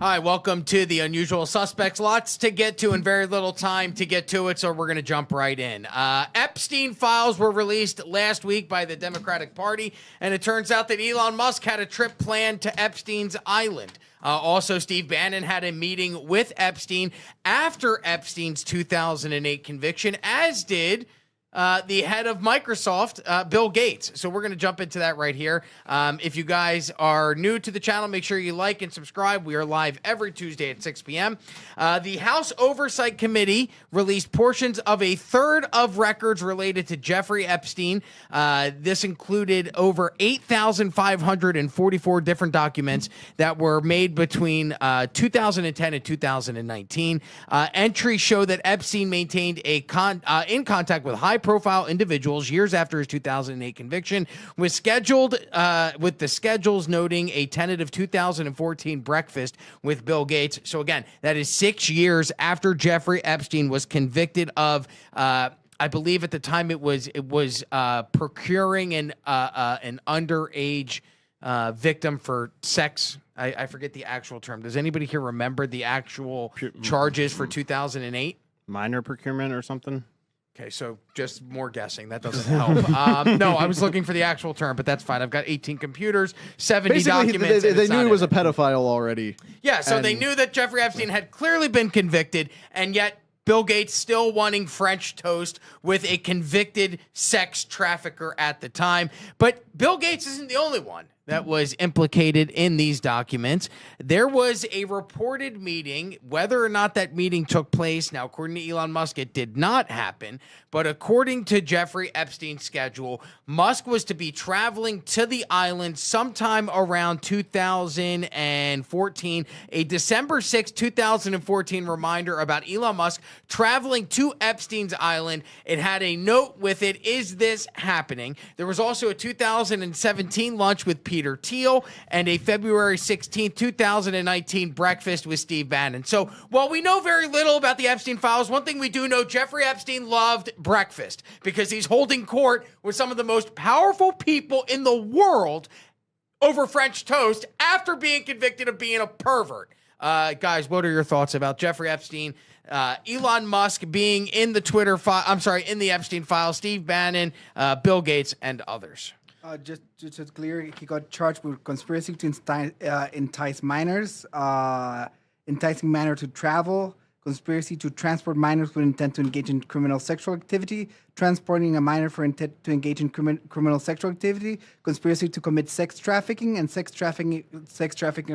Hi, welcome to the Unusual Suspects. Lots to get to and very little time to get to it, so we're going to jump right in. Epstein Files were released last week by the Democratic Party, and it turns out that Elon Musk had a trip planned to Epstein's island. Also, Steve Bannon had a meeting with Epstein after Epstein's 2008 conviction, as did the head of Microsoft, Bill Gates. So we're going to jump into that right here. If you guys are new to the channel, make sure you like and subscribe. We are live every Tuesday at 6 p.m. The House Oversight Committee released portions of a third of records related to Jeffrey Epstein. This included over 8,544 different documents that were made between 2010 and 2019. Entries show that Epstein maintained in contact with high-profile individuals years after his 2008 conviction, with the schedules noting a tentative 2014 breakfast with Bill Gates. So again, that is 6 years after Jeffrey Epstein was convicted of, I believe at the time it was procuring an underage victim for sex. I forget the actual term. Does anybody here remember the actual charges for 2008? Minor procurement or something? Okay, so just more guessing. That doesn't help. No, I was looking for the actual term, but that's fine. I've got 18 computers, 70 Basically, documents. They knew he was a pedophile already. Yeah, so they knew that Jeffrey Epstein had clearly been convicted, and yet Bill Gates still wanting French toast with a convicted sex trafficker at the time. But Bill Gates isn't the only one that was implicated in these documents. There was a reported meeting. Whether or not that meeting took place, now according to Elon Musk, it did not happen, but according to Jeffrey Epstein's schedule, Musk was to be traveling to the island sometime around 2014. A December 6, 2014 reminder about Elon Musk traveling to Epstein's island. It had a note with it, "Is this happening?" There was also a 2017 lunch with Peter Theil and a February 16th, 2019 breakfast with Steve Bannon. So while we know very little about the Epstein Files, one thing we do know, Jeffrey Epstein loved breakfast because he's holding court with some of the most powerful people in the world over French toast after being convicted of being a pervert. Guys, what are your thoughts about Jeffrey Epstein, Elon Musk being in the in the Epstein Files, Steve Bannon, Bill Gates, and others? Just to clear, he got charged with conspiracy to entice minors, enticing minor to travel, conspiracy to transport minors with intent to engage in criminal sexual activity, transporting a minor for intent to engage in criminal sexual activity, conspiracy to commit sex trafficking, and sex trafficking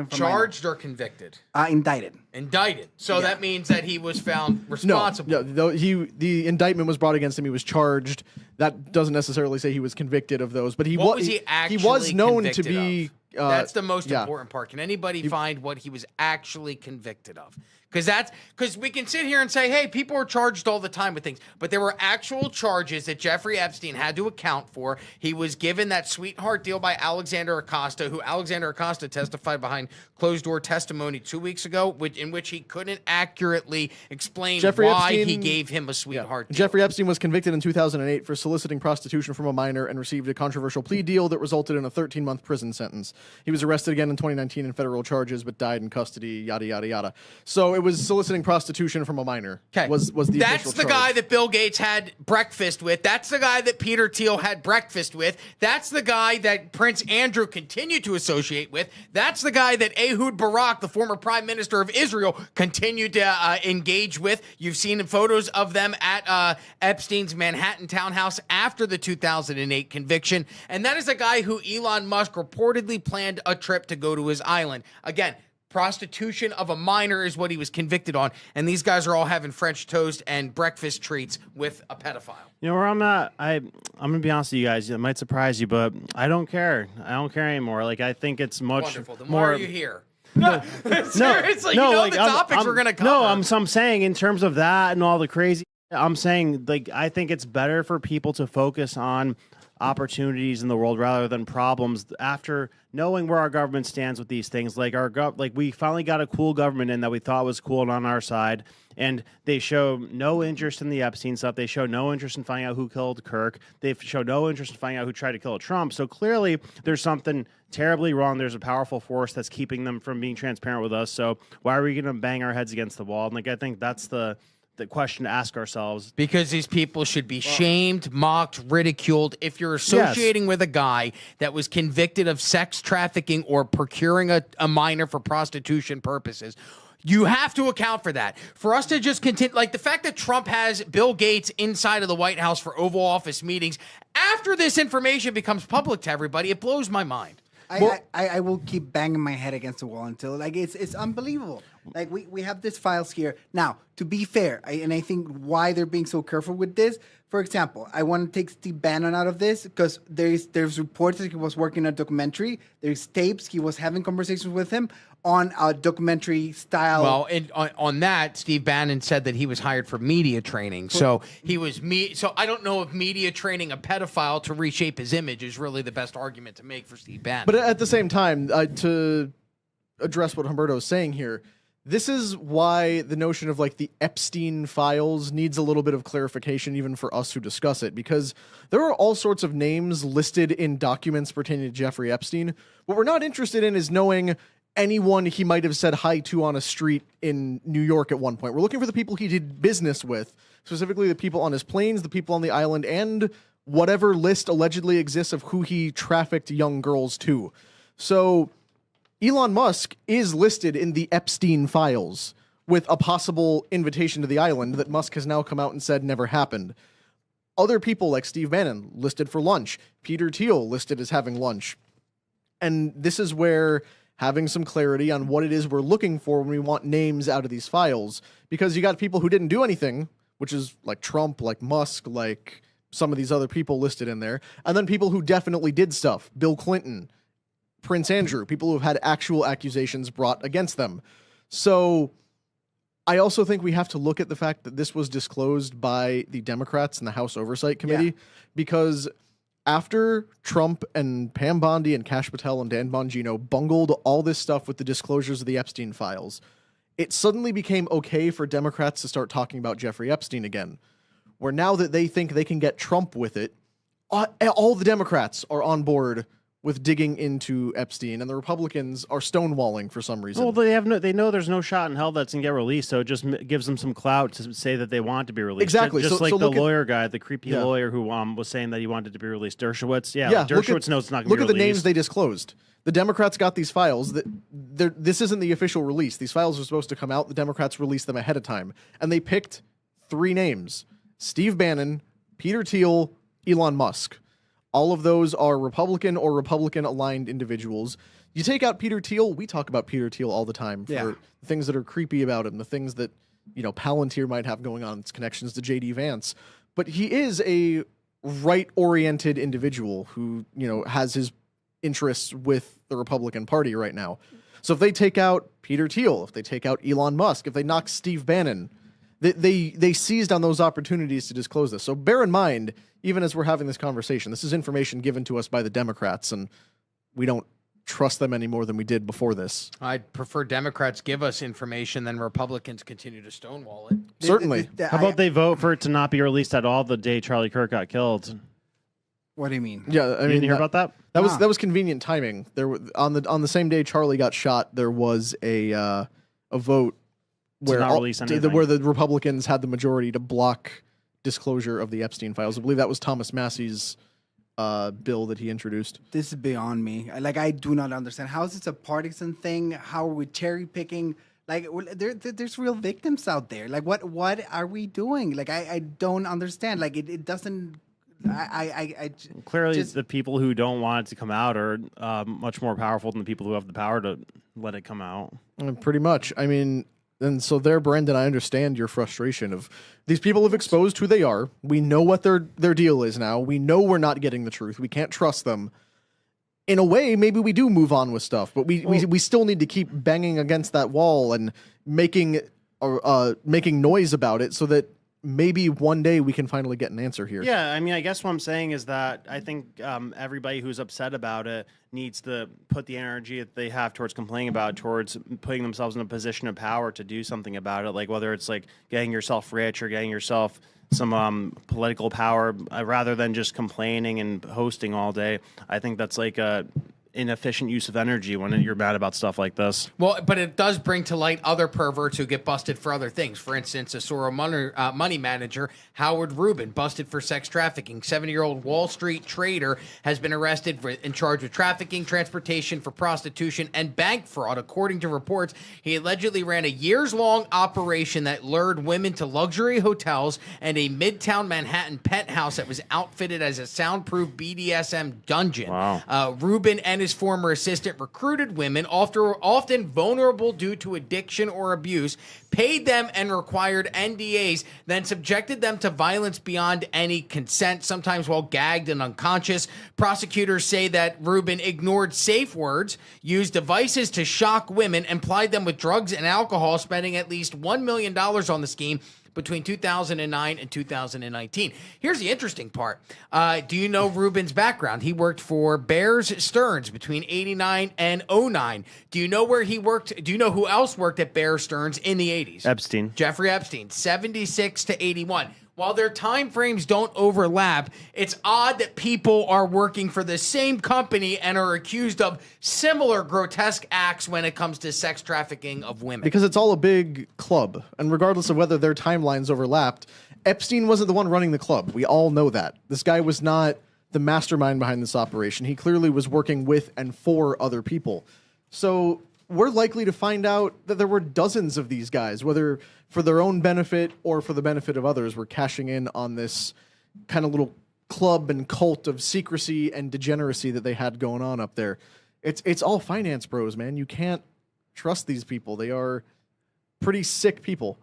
from Charged or convicted? Indicted. Indicted. So that means that he was found responsible. No, the indictment was brought against him. He was charged. That doesn't necessarily say he was convicted of those, but he was known to be. That's the most important part. Can anybody find what he was actually convicted of? Because we can sit here and say, hey, people are charged all the time with things, but there were actual charges that Jeffrey Epstein had to account for. He was given that sweetheart deal by Alexander Acosta, who Alexander Acosta testified behind closed-door testimony 2 weeks ago, in which he couldn't accurately explain why he gave him a sweetheart deal. Jeffrey Epstein was convicted in 2008 for soliciting prostitution from a minor and received a controversial plea deal that resulted in a 13-month prison sentence. He was arrested again in 2019 in federal charges, but died in custody, yada, yada, yada. So it was soliciting prostitution from a minor. Okay. Was the That's the guy that Bill Gates had breakfast with. That's the guy that Peter Thiel had breakfast with. That's the guy that Prince Andrew continued to associate with. That's the guy that Ehud Barak, the former prime minister of Israel, continued to engage with. You've seen photos of them at Epstein's Manhattan townhouse after the 2008 conviction. And that is a guy who Elon Musk reportedly planned a trip to go to his island. Again, prostitution of a minor is what he was convicted on, and these guys are all having French toast and breakfast treats with a pedophile. You know where I'm at? I'm gonna be honest with you guys. It might surprise you, but I don't care. I don't care anymore. Like, I think it's much wonderful. Then more. Why are you here? Seriously, no, you know like, the topics we're gonna cover. No, I'm saying in terms of that and all the crazy. I'm saying, like, I think it's better for people to focus on opportunities in the world rather than problems. After knowing where our government stands with these things, like we finally got a cool government in that we thought was cool and on our side, and they show no interest in the Epstein stuff. They show no interest in finding out who killed Kirk. They show no interest in finding out who tried to kill Trump. So clearly there's something terribly wrong. There's a powerful force that's keeping them from being transparent with us. So why are we going to bang our heads against the wall? And like, I think that's the question to ask ourselves. Because these people should be shamed, mocked, ridiculed. If you're associating with a guy that was convicted of sex trafficking or procuring a minor for prostitution purposes, you have to account for that. For us to just continue, like the fact that Trump has Bill Gates inside of the White House for Oval Office meetings, after this information becomes public to everybody, it blows my mind. I will keep banging my head against the wall until it's unbelievable. Like we have these files here now. To be fair, I think why they're being so careful with this. For example, I want to take Steve Bannon out of this because there's reports that he was working on a documentary. There's tapes he was having conversations with him on a documentary style. Well, and on that, Steve Bannon said that he was hired for media training. So he was So I don't know if media training a pedophile to reshape his image is really the best argument to make for Steve Bannon. But at the same time, to address what Humberto is saying here, this is why the notion of like the Epstein Files needs a little bit of clarification even for us who discuss it, because there are all sorts of names listed in documents pertaining to Jeffrey Epstein. What we're not interested in is knowing anyone he might have said hi to on a street in New York at one point. We're looking for the people he did business with, specifically the people on his planes, the people on the island, and whatever list allegedly exists of who he trafficked young girls to. So Elon Musk is listed in the Epstein Files with a possible invitation to the island that Musk has now come out and said never happened. Other people like Steve Bannon listed for lunch. Peter Thiel listed as having lunch. And this is where having some clarity on what it is we're looking for when we want names out of these files, because you got people who didn't do anything, which is like Trump, like Musk, like some of these other people listed in there, and then people who definitely did stuff, Bill Clinton, Prince Andrew, people who have had actual accusations brought against them. So I also think we have to look at the fact that this was disclosed by the Democrats in the House Oversight Committee, because after Trump and Pam Bondi and Kash Patel and Dan Bongino bungled all this stuff with the disclosures of the Epstein files, it suddenly became okay for Democrats to start talking about Jeffrey Epstein again, where now that they think they can get Trump with it, all the Democrats are on board with digging into Epstein, and the Republicans are stonewalling for some reason. Well, they know there's no shot in hell that's gonna get released, so it just gives them some clout to say that they want to be released. Exactly. Just like the lawyer guy, the creepy Yeah. lawyer who was saying that he wanted to be released. Dershowitz, Dershowitz knows it's not gonna be released. Look at the names they disclosed. The Democrats got these files. This isn't the official release. These files are supposed to come out. The Democrats released them ahead of time, and they picked 3 names: Steve Bannon, Peter Thiel, Elon Musk. All of those are Republican or Republican-aligned individuals. You take out Peter Thiel, we talk about Peter Thiel all the time for the things that are creepy about him, the things that, Palantir might have going on, its connections to J.D. Vance. But he is a right-oriented individual who, has his interests with the Republican Party right now. So if they take out Peter Thiel, if they take out Elon Musk, if they knock Steve Bannon, they seized on those opportunities to disclose this. So bear in mind, even as we're having this conversation, this is information given to us by the Democrats, and we don't trust them any more than we did before this. I'd prefer Democrats give us information than Republicans continue to stonewall it. Certainly. How about they vote for it to not be released at all the day Charlie Kirk got killed? What do you mean? Yeah, I mean, You didn't hear about that? That was convenient timing. There on the same day Charlie got shot, there was a vote where not release anything. where the Republicans had the majority to block disclosure of the Epstein files. I believe that was Thomas Massey's bill that he introduced. This is beyond me. I do not understand. How is this a partisan thing? How are we cherry picking? There's real victims out there. What are we doing? I don't understand. It doesn't. Clearly, the people who don't want it to come out are much more powerful than the people who have the power to let it come out. Pretty much. I mean, and so there, Brendan, I understand your frustration of these people have exposed who they are. We know what their deal is now. We know we're not getting the truth. We can't trust them. In a way, maybe we do move on with stuff, but we still need to keep banging against that wall and making noise about it so that maybe one day we can finally get an answer here. Yeah, I mean, I guess what I'm saying is that I think everybody who's upset about it needs to put the energy that they have towards complaining about it, towards putting themselves in a position of power to do something about it. Like whether it's like getting yourself rich or getting yourself some political power, rather than just complaining and hosting all day. I think that's like a inefficient use of energy when you're mad about stuff like this. Well, but it does bring to light other perverts who get busted for other things. For instance, a Soro money manager, Howard Ruben, busted for sex trafficking. 70-year-old Wall Street trader has been arrested in charge of trafficking, transportation for prostitution, and bank fraud. According to reports, he allegedly ran a years-long operation that lured women to luxury hotels and a midtown Manhattan penthouse that was outfitted as a soundproof BDSM dungeon. Wow. Ruben and his former assistant recruited women, often vulnerable due to addiction or abuse, paid them and required NDAs, then subjected them to violence beyond any consent, sometimes while gagged and unconscious. Prosecutors say that Ruben ignored safe words, used devices to shock women, and plied them with drugs and alcohol, spending at least $1 million on the scheme between 2009 and 2019. Here's the interesting part. Do you know Ruben's background? He worked for Bears Stearns between 89 and 09. Do you know where he worked? Do you know who else worked at Bear Stearns in the 80s? Epstein. Jeffrey Epstein, 76 to 81. While their time frames don't overlap, it's odd that people are working for the same company and are accused of similar grotesque acts when it comes to sex trafficking of women. Because it's all a big club, and regardless of whether their timelines overlapped, Epstein wasn't the one running the club. We all know that. This guy was not the mastermind behind this operation. He clearly was working with and for other people. So we're likely to find out that there were dozens of these guys, whether for their own benefit or for the benefit of others, were cashing in on this kind of little club and cult of secrecy and degeneracy that they had going on up there. It's all finance bros, man. You can't trust these people. They are pretty sick people.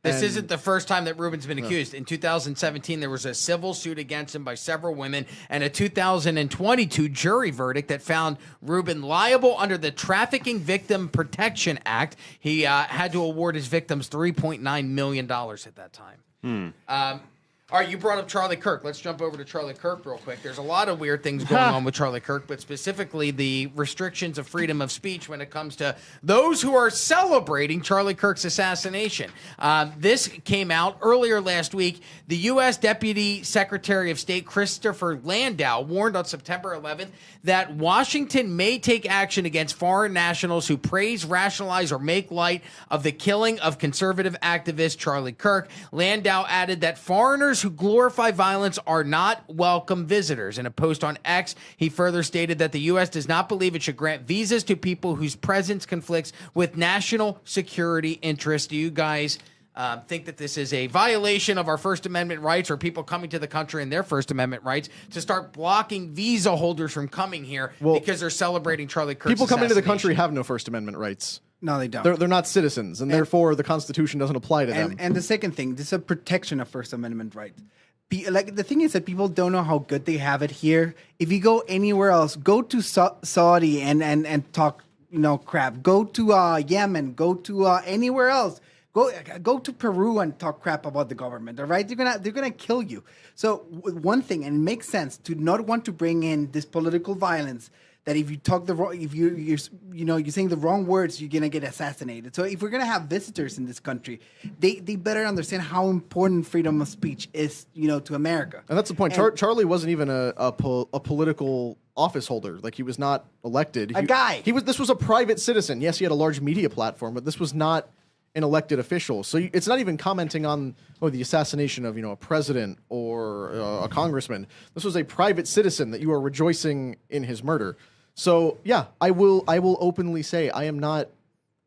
This isn't the first time that Ruben's been accused. In 2017, there was a civil suit against him by several women and a 2022 jury verdict that found Ruben liable under the Trafficking Victim Protection Act. He had to award his victims $3.9 million at that time. All right, you brought up Charlie Kirk. Let's jump over to Charlie Kirk real quick. There's a lot of weird things going on with Charlie Kirk, but specifically the restrictions of freedom of speech when it comes to those who are celebrating Charlie Kirk's assassination. This came out earlier last week. The U.S. Deputy Secretary of State Christopher Landau warned on September 11th that Washington may take action against foreign nationals who praise, rationalize, or make light of the killing of conservative activist Charlie Kirk. Landau added that foreigners who glorify violence are not welcome visitors. In a post on X, he further stated that the U.S. does not believe it should grant visas to people whose presence conflicts with national security interests. Do you guys think that this is a violation of our First Amendment rights, or people coming to the country in their First Amendment rights, to start blocking visa holders from coming here because they're celebrating Charlie Kirk's People coming to the country have no First Amendment rights. No, they don't. They're not citizens, and therefore the Constitution doesn't apply to them. And the second thing, this is a protection of First Amendment rights. Like the thing is that people don't know how good they have it here. If you go anywhere else, go to Saudi and talk crap. Go to Yemen. Go to anywhere else. Go to Peru and talk crap about the government. All right, they're gonna kill you. So one thing, and it makes sense to not want to bring in this political violence. That if you talk if you're saying the wrong words, you're gonna get assassinated. So if we're gonna have visitors in this country, they better understand how important freedom of speech is, to America. And that's the point. Charlie wasn't even a political office holder. Like, he was not elected. This was a private citizen. Yes, he had a large media platform, but this was not an elected official. So it's not even commenting on the assassination of a president or a congressman. This was a private citizen that you are rejoicing in his murder. So yeah, I will openly say I am not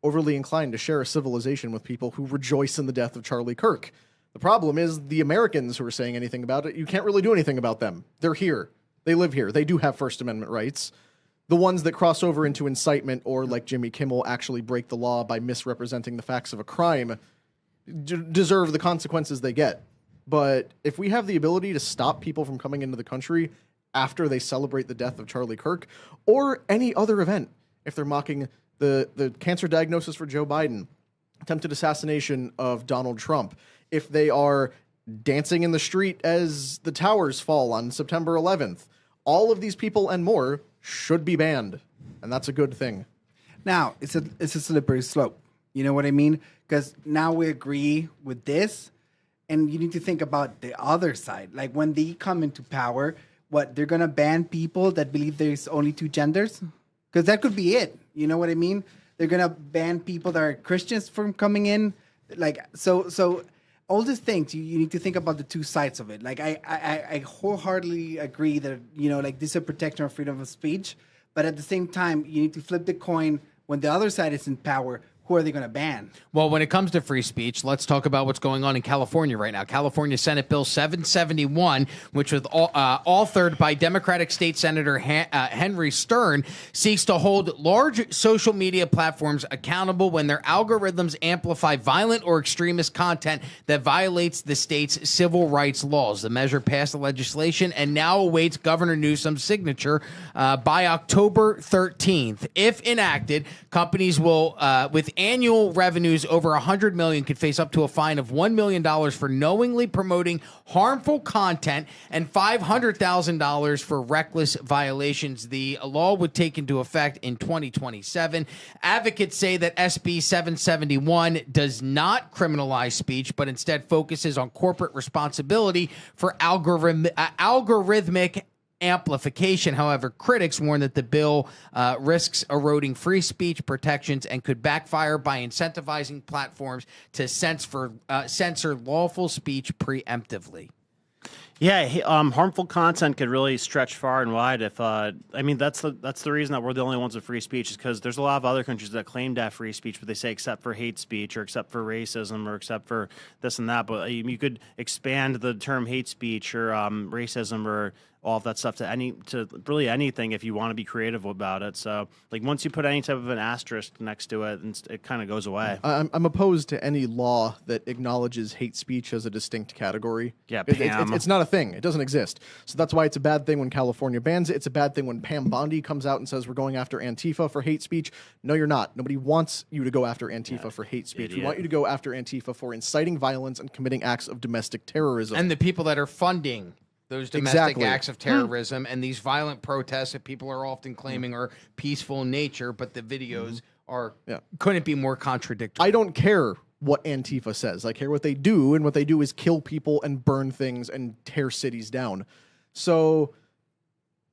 overly inclined to share a civilization with people who rejoice in the death of Charlie Kirk. The problem is the Americans who are saying anything about it. You can't really do anything about them. They're here. They live here. They do have First Amendment rights. The ones that cross over into incitement or, like Jimmy Kimmel, actually break the law by misrepresenting the facts of a crime deserve the consequences they get. But if we have the ability to stop people from coming into the country after they celebrate the death of Charlie Kirk, or any other event, if they're mocking the cancer diagnosis for Joe Biden, attempted assassination of Donald Trump, if they are dancing in the street as the towers fall on September 11th. All of these people and more should be banned, and that's a good thing. Now, it's a slippery slope. You know what I mean? Because now we agree with this, and you need to think about the other side. Like when they come into power, they're going to ban people that believe there's only two genders? Because that could be it. You know what I mean? They're going to ban people that are Christians from coming in. Like, so all these things, you need to think about the two sides of it. Like, I wholeheartedly agree that, like this is a protection of freedom of speech. But at the same time, you need to flip the coin when the other side is in power. Who are they going to ban? Well, when it comes to free speech, let's talk about what's going on in California right now. California Senate Bill 771, which was authored by Democratic State Senator Henry Stern, seeks to hold large social media platforms accountable when their algorithms amplify violent or extremist content that violates the state's civil rights laws. The measure passed the legislation and now awaits Governor Newsom's signature by October 13th. If enacted, companies will, with annual revenues over $100 million, could face up to a fine of $1 million for knowingly promoting harmful content and $500,000 for reckless violations. The law would take into effect in 2027. Advocates say that SB 771 does not criminalize speech, but instead focuses on corporate responsibility for algorithmic amplification. However, critics warn that the bill risks eroding free speech protections and could backfire by incentivizing platforms to censor lawful speech preemptively. Yeah, harmful content could really stretch far and wide. If that's the reason that we're the only ones with free speech, is because there's a lot of other countries that claim to have free speech, but they say except for hate speech or except for racism or except for this and that. But you could expand the term hate speech or racism or all of that stuff to really anything if you want to be creative about it. So, like, once you put any type of an asterisk next to it, it kind of goes away. I'm opposed to any law that acknowledges hate speech as a distinct category. Yeah, it's not a thing. It doesn't exist. So that's why it's a bad thing when California bans it. It's a bad thing when Pam Bondi comes out and says we're going after Antifa for hate speech. No, you're not. Nobody wants you to go after Antifa for hate speech. Idiot. We want you to go after Antifa for inciting violence and committing acts of domestic terrorism. And the people that are funding those domestic Exactly. acts of terrorism and these violent protests that people are often claiming are peaceful in nature, but the videos couldn't be more contradictory. I don't care what Antifa says. I care what they do, and what they do is kill people and burn things and tear cities down. So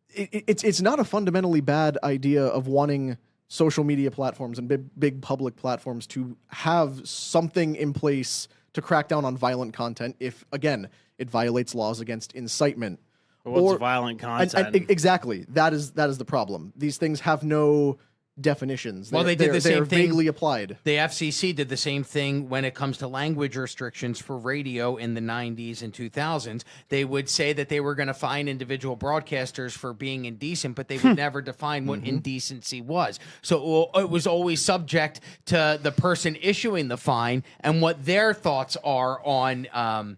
it's not a fundamentally bad idea of wanting social media platforms and big public platforms to have something in place to crack down on violent content if, again, it violates laws against incitement. What's violent content? Exactly. That is the problem. These things have no definitions. Well, they did the same thing. Vaguely applied. The FCC did the same thing when it comes to language restrictions for radio in the 90s and 2000s. They would say that they were going to fine individual broadcasters for being indecent, but they would never define what indecency was. So it was always subject to the person issuing the fine and what their thoughts are on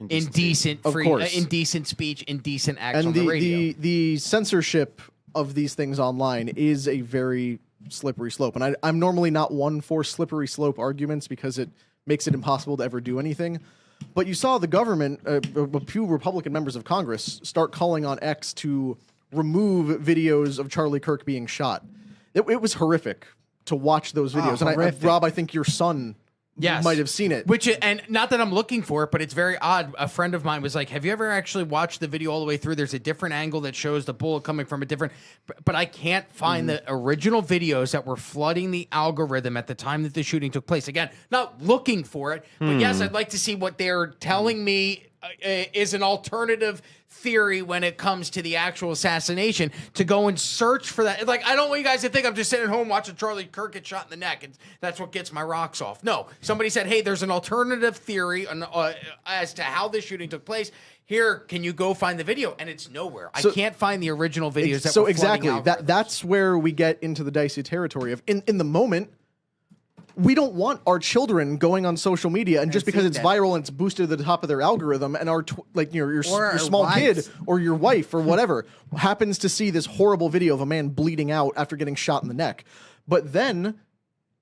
indecent speech, indecent acts on the radio. The censorship of these things online is a very slippery slope. And I'm normally not one for slippery slope arguments because it makes it impossible to ever do anything. But you saw the government, a few Republican members of Congress, start calling on X to remove videos of Charlie Kirk being shot. It was horrific to watch those videos. And Rob, I think your son might have seen it. And not that I'm looking for it, but it's very odd. A friend of mine was like, have you ever actually watched the video all the way through? There's a different angle that shows the bullet coming from a different... But I can't find the original videos that were flooding the algorithm at the time that the shooting took place. Again, not looking for it, but yes, I'd like to see what they're telling me is an alternative theory when it comes to the actual assassination, to go and search for that. Like, I don't want you guys to think I'm just sitting at home watching Charlie Kirk get shot in the neck and that's what gets my rocks off. No, somebody said, hey, there's an alternative theory as to how this shooting took place. Here, can you go find the video? And it's nowhere. I can't find the original videos that were exactly algorithms. That's where we get into the dicey territory of in the moment. We don't want our children going on social media and just because it's viral and it's boosted to the top of their algorithm, and your small kid or your wife or whatever happens to see this horrible video of a man bleeding out after getting shot in the neck. But then,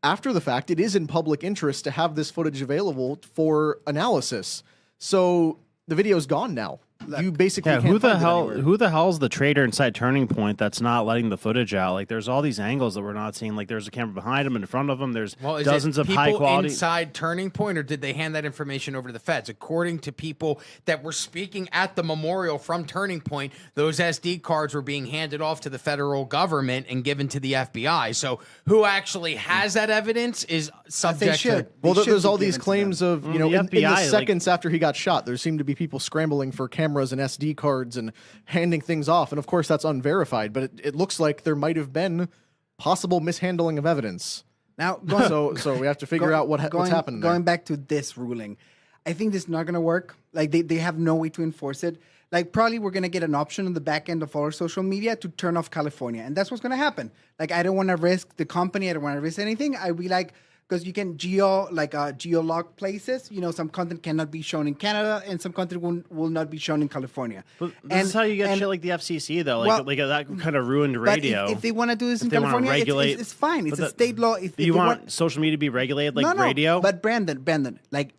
after the fact, it is in public interest to have this footage available for analysis. So the video's gone now. You basically Yeah, can't who the find it hell? anywhere. Who the hell's the traitor inside Turning Point that's not letting the footage out? Like, there's all these angles that we're not seeing. Like, there's a camera behind him, in front of him. There's Well, is dozens it of people high quality. inside Turning Point, or did they hand that information over to the feds? According to people that were speaking at the memorial from Turning Point, those SD cards were being handed off to the federal government and given to the FBI. So, who actually has that evidence is subject to. Well, They should there's be all these given to claims of, the in the FBI, like- seconds after he got shot, there seemed to be people scrambling for cameras and SD cards and handing things off. And of course, that's unverified, but it looks like there might have been possible mishandling of evidence. Now, So we have to figure out what's happening there. Going back to this ruling, I think this is not going to work. Like they have no way to enforce it. Like probably we're going to get an option on the back end of all our social media to turn off California, and that's what's going to happen. Like I don't want to risk the company. I don't want to risk anything. I'd be like, because you can geolog places. Some content cannot be shown in Canada, and some content will not be shown in California. But this is how you get shit like the FCC, though. Like, Well, that kind of ruined But radio. if they want to do this in they wanna California, regulate- it's fine. It's But a state law. If you they want social media to be regulated like radio? But Brandon, like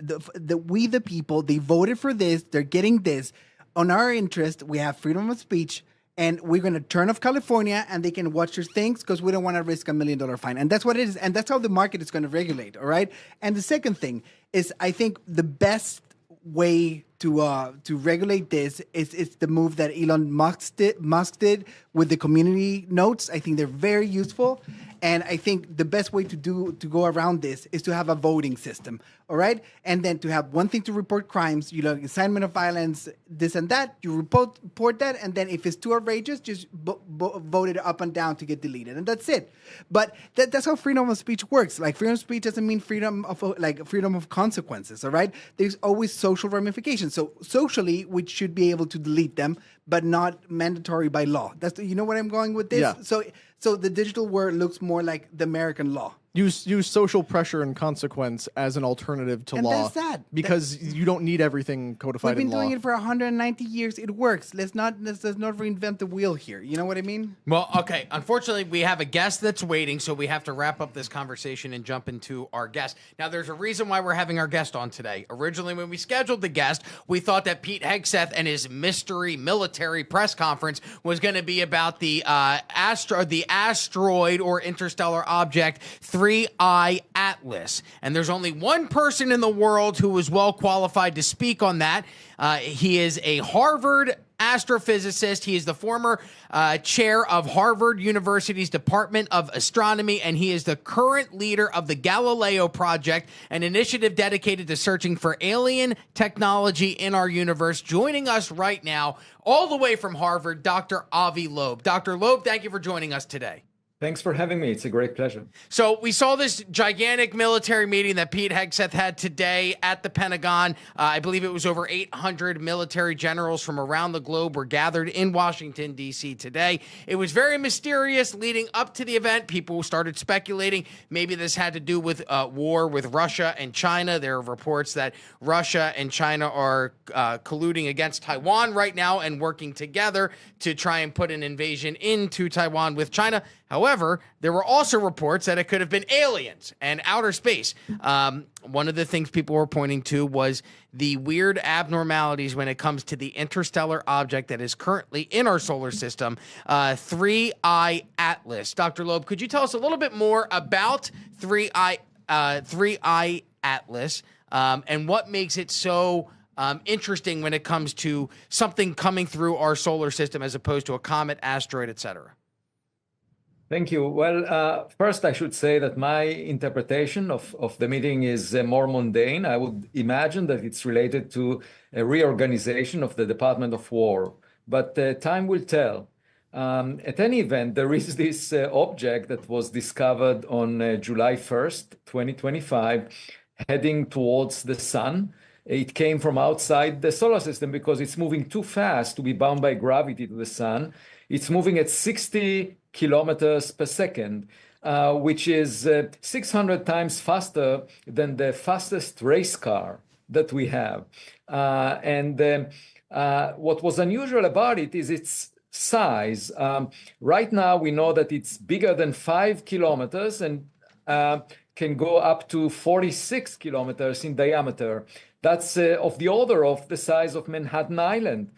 we the people, they voted for this. They're getting this. On our interest, we have freedom of speech, and we're going to turn off California, and they can watch your things because we don't want to risk $1 million fine. And that's what it is. And that's how the market is going to regulate. All right. And the second thing is, I think the best way to regulate this is the move that Elon Musk did with the community notes. I think they're very useful. And I think the best way to go around this is to have a voting system, all right? And then to have one thing to report crimes, incitement of violence, this and that. You report that, and then if it's too outrageous, just vote it up and down to get deleted, and that's it. But that's how freedom of speech works. Like freedom of speech doesn't mean freedom of consequences, all right? There's always social ramifications. So socially, we should be able to delete them, but not mandatory by law. You know where I'm going with this? Yeah. So the digital world looks more like the American law. Use social pressure and consequence as an alternative to And law. that's that. Because you don't need everything codified We've in been law. doing it for 190 years. It works. Let's not reinvent the wheel here. You know what I mean? Well, okay. Unfortunately, we have a guest that's waiting, so we have to wrap up this conversation and jump into our guest. Now, there's a reason why we're having our guest on today. Originally, when we scheduled the guest, we thought that Pete Hegseth and his mystery military press conference was going to be about the asteroid or interstellar object 3I Atlas. And there's only one person in the world who is well qualified to speak on that. He is a Harvard astrophysicist. He is the former chair of Harvard University's Department of Astronomy, and he is the current leader of the Galileo Project, an initiative dedicated to searching for alien technology in our universe. Joining us right now, all the way from Harvard, Dr. Avi Loeb. Dr. Loeb, thank you for joining us today. Thanks for having me. It's a great pleasure. So we saw this gigantic military meeting that Pete Hegseth had today at the Pentagon. I believe it was over 800 military generals from around the globe were gathered in Washington, D.C. today. It was very mysterious leading up to the event. People started speculating maybe this had to do with war with Russia and China. There are reports that Russia and China are colluding against Taiwan right now and working together to try and put an invasion into Taiwan with China. However, there were also reports that it could have been aliens and outer space. One of the things people were pointing to was the weird abnormalities when it comes to the interstellar object that is currently in our solar system, 3I Atlas. Dr. Loeb, could you tell us a little bit more about 3I Atlas and what makes it so interesting when it comes to something coming through our solar system as opposed to a comet, asteroid, etc.? Thank you. Well, first, I should say that my interpretation of the meeting is more mundane. I would imagine that it's related to a reorganization of the Department of War, but time will tell. At any event, there is this object that was discovered on July 1st, 2025, heading towards the sun. It came from outside the solar system because it's moving too fast to be bound by gravity to the sun. It's moving at 60 kilometers per second, which is 600 times faster than the fastest race car that we have. What was unusual about it is its size. Right now, we know that it's bigger than 5 kilometers and can go up to 46 kilometers in diameter. That's of the order of the size of Manhattan Island.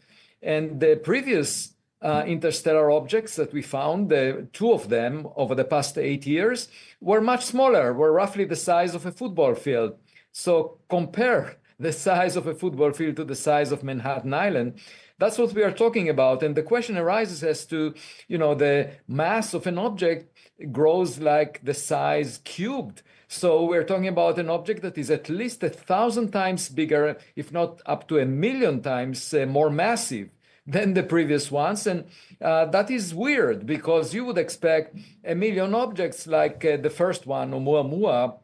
And the previous interstellar objects that we found, two of them over the past 8 years, were much smaller, were roughly the size of a football field. So compare the size of a football field to the size of Manhattan Island. That's what we are talking about. And the question arises as to, the mass of an object grows like the size cubed. So we're talking about an object that is at least 1,000 times bigger, if not up to 1,000,000 times more massive than the previous ones. And that is weird because you would expect 1,000,000 objects like the first one, Oumuamua,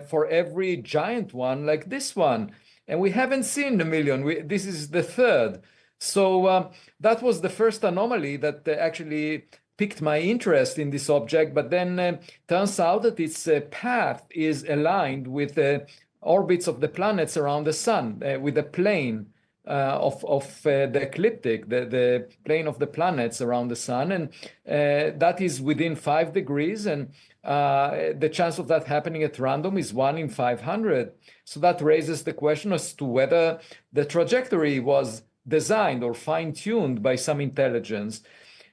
for every giant one like this one. And we haven't seen 1,000,000. This is the third. So that was the first anomaly that actually piqued my interest in this object. But then turns out that its path is aligned with the orbits of the planets around the sun, with the plane of the ecliptic, the plane of the planets around the sun. And that is within 5 degrees. And the chance of that happening at random is 1 in 500. So that raises the question as to whether the trajectory was designed or fine-tuned by some intelligence.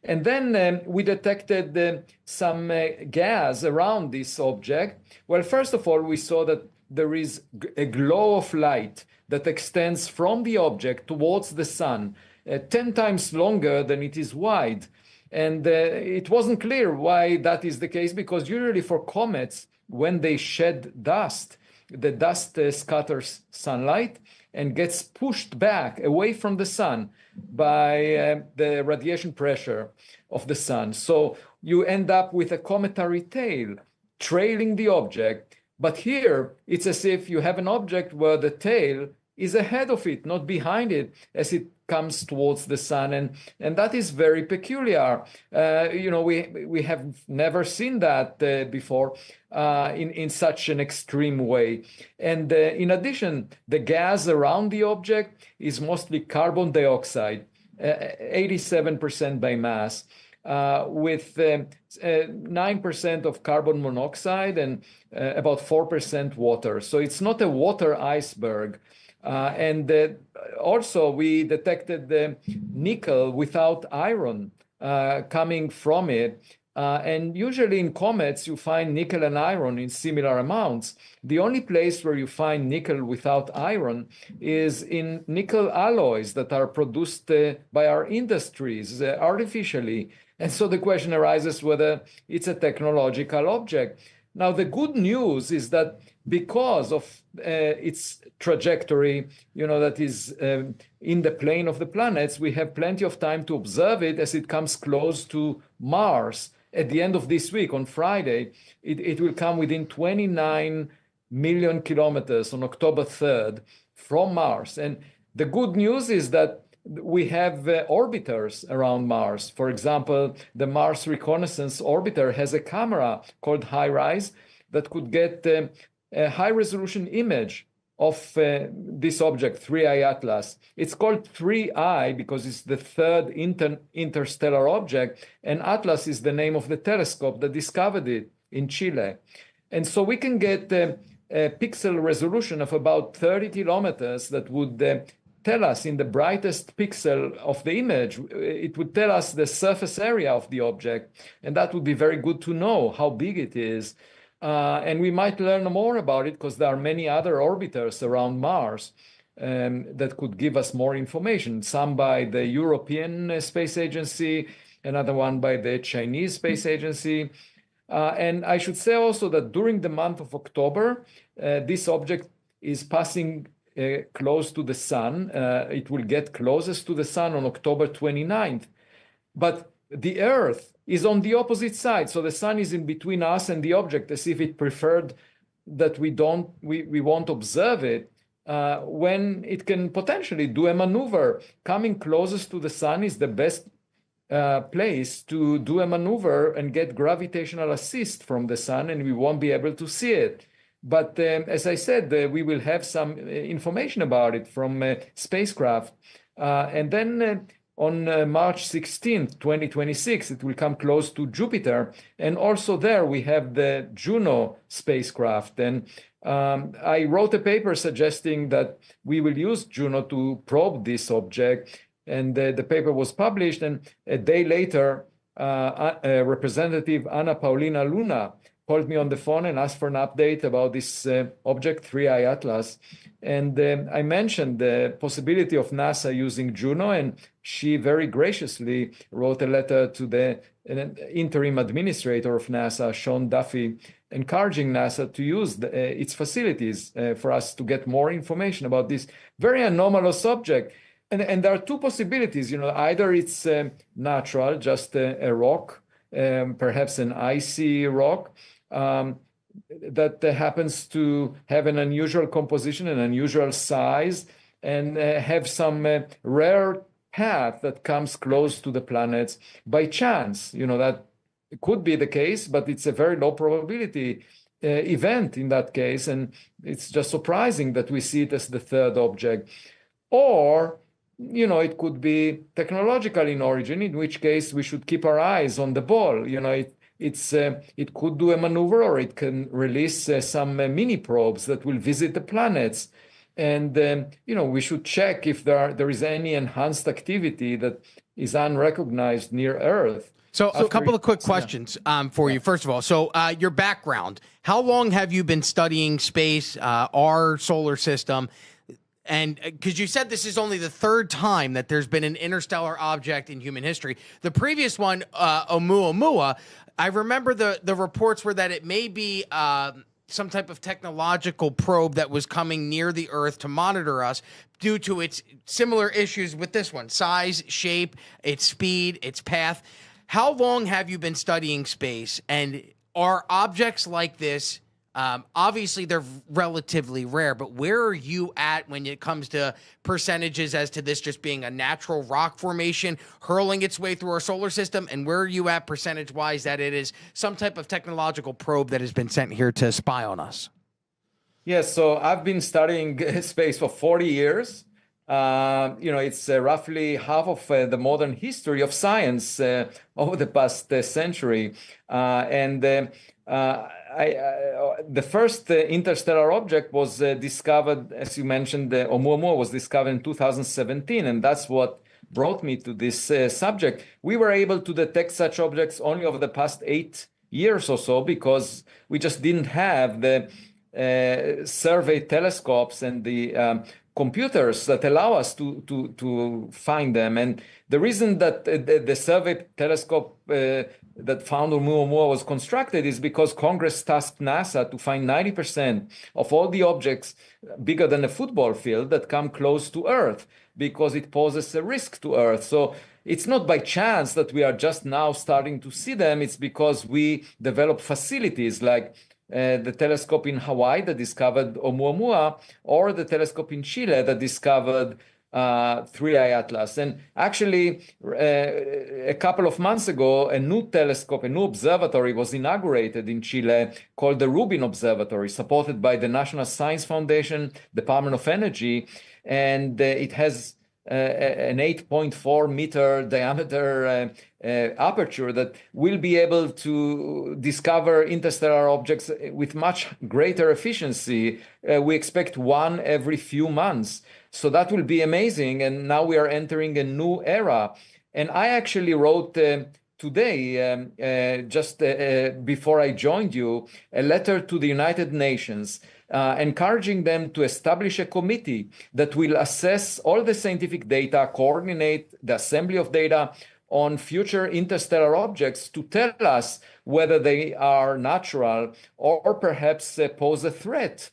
And then we detected some gas around this object. Well, first of all, we saw that there is a glow of light that extends from the object towards the sun, 10 times longer than it is wide. And it wasn't clear why that is the case, because usually for comets, when they shed dust, the dust scatters sunlight and gets pushed back away from the sun by the radiation pressure of the sun. So you end up with a cometary tail trailing the object. But here, it's as if you have an object where the tail is ahead of it, not behind it, as it comes towards the sun. And that is very peculiar. We have never seen that before in such an extreme way. And in addition, the gas around the object is mostly carbon dioxide, 87% by mass, with 9% of carbon monoxide and about 4% water. So it's not a water iceberg. And also we detected the nickel without iron coming from it. And usually in comets, you find nickel and iron in similar amounts. The only place where you find nickel without iron is in nickel alloys that are produced by our industries artificially. And so the question arises whether it's a technological object. Now, the good news is that because of its trajectory, that is in the plane of the planets, we have plenty of time to observe it as it comes close to Mars. At the end of this week, on Friday, it will come within 29 million kilometers on October 3rd from Mars. And the good news is that we have orbiters around Mars. For example, the Mars Reconnaissance Orbiter has a camera called HiRISE that could get a high-resolution image of this object, 3I Atlas. It's called 3I because it's the third interstellar object, and Atlas is the name of the telescope that discovered it in Chile. And so we can get a pixel resolution of about 30 kilometers that would tell us in the brightest pixel of the image, it would tell us the surface area of the object. And that would be very good to know how big it is. And we might learn more about it because there are many other orbiters around Mars that could give us more information. Some by the European Space Agency, another one by the Chinese Space Agency. And I should say also that during the month of October, this object is passing close to the sun. It will get closest to the sun on October 29th. But the Earth is on the opposite side. So the sun is in between us and the object, as if it preferred that we won't observe it, when it can potentially do a maneuver. Coming closest to the sun is the best place to do a maneuver and get gravitational assist from the sun, and we won't be able to see it. But as I said, we will have some information about it from spacecraft. And then on March 16th, 2026. It will come close to Jupiter. And also there we have the Juno spacecraft. And I wrote a paper suggesting that we will use Juno to probe this object. And the paper was published. And a day later, Representative Anna Paulina Luna called me on the phone and asked for an update about this object, 3I Atlas. And I mentioned the possibility of NASA using Juno, and she very graciously wrote a letter to the interim administrator of NASA, Sean Duffy, encouraging NASA to use its facilities for us to get more information about this very anomalous object. And there are two possibilities, either it's natural, just a rock, perhaps an icy rock, that happens to have an unusual composition, an unusual size, and have some rare path that comes close to the planets by chance. That could be the case, but it's a very low probability event in that case. And it's just surprising that we see it as the third object. Or, it could be technological in origin, in which case we should keep our eyes on the ball. It could do a maneuver, or it can release some mini probes that will visit the planets. And, we should check if there is any enhanced activity that is unrecognized near Earth. So a couple of quick questions for you. First of all, so your background, how long have you been studying space, our solar system? And because you said this is only the third time that there's been an interstellar object in human history. The previous one, Oumuamua, I remember the reports were that it may be some type of technological probe that was coming near the Earth to monitor us due to its similar issues with this one: size, shape, its speed, its path. How long have you been studying space? And are objects like this, obviously they're relatively rare, but where are you at when it comes to percentages as to this just being a natural rock formation hurling its way through our solar system? And where are you at percentage-wise that it is some type of technological probe that has been sent here to spy on us? Yes, so I've been studying space for 40 years. It's roughly half of the modern history of science over the past century. The first interstellar object was discovered, as you mentioned, Oumuamua was discovered in 2017, and that's what brought me to this subject. We were able to detect such objects only over the past 8 years or so because we just didn't have the survey telescopes and the computers that allow us to find them. And the reason that the survey telescope that found Oumuamua was constructed is because Congress tasked NASA to find 90% of all the objects bigger than a football field that come close to Earth, because it poses a risk to Earth. So it's not by chance that we are just now starting to see them. It's because we develop facilities like the telescope in Hawaii that discovered Oumuamua, or the telescope in Chile that discovered 3I Atlas. And actually, a couple of months ago, a new telescope, a new observatory was inaugurated in Chile called the Ruben Observatory, supported by the National Science Foundation, Department of Energy, and it has an 8.4 meter diameter aperture that will be able to discover interstellar objects with much greater efficiency. We expect one every few months. So that will be amazing. And now we are entering a new era. And I actually wrote today, just before I joined you, a letter to the United Nations, encouraging them to establish a committee that will assess all the scientific data, coordinate the assembly of data on future interstellar objects to tell us whether they are natural or perhaps pose a threat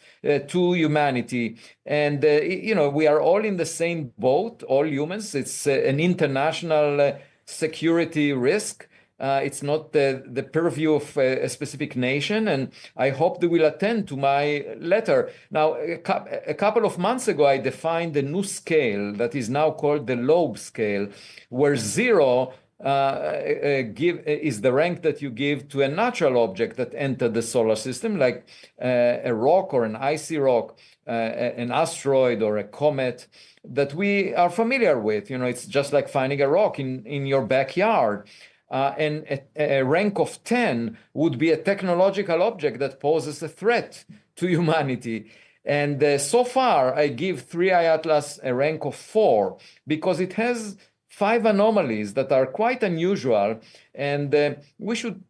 to humanity. And, we are all in the same boat, all humans. It's an international security risk. It's not the purview of a specific nation, and I hope they will attend to my letter. Now, a couple of months ago, I defined a new scale that is now called the Loeb scale, where 0 is the rank that you give to a natural object that entered the solar system, like a rock or an icy rock, an asteroid or a comet that we are familiar with. It's just like finding a rock in your backyard. And a rank of 10 would be a technological object that poses a threat to humanity. And so far, I give 3i Atlas a rank of 4 because it has 5 anomalies that are quite unusual, and we should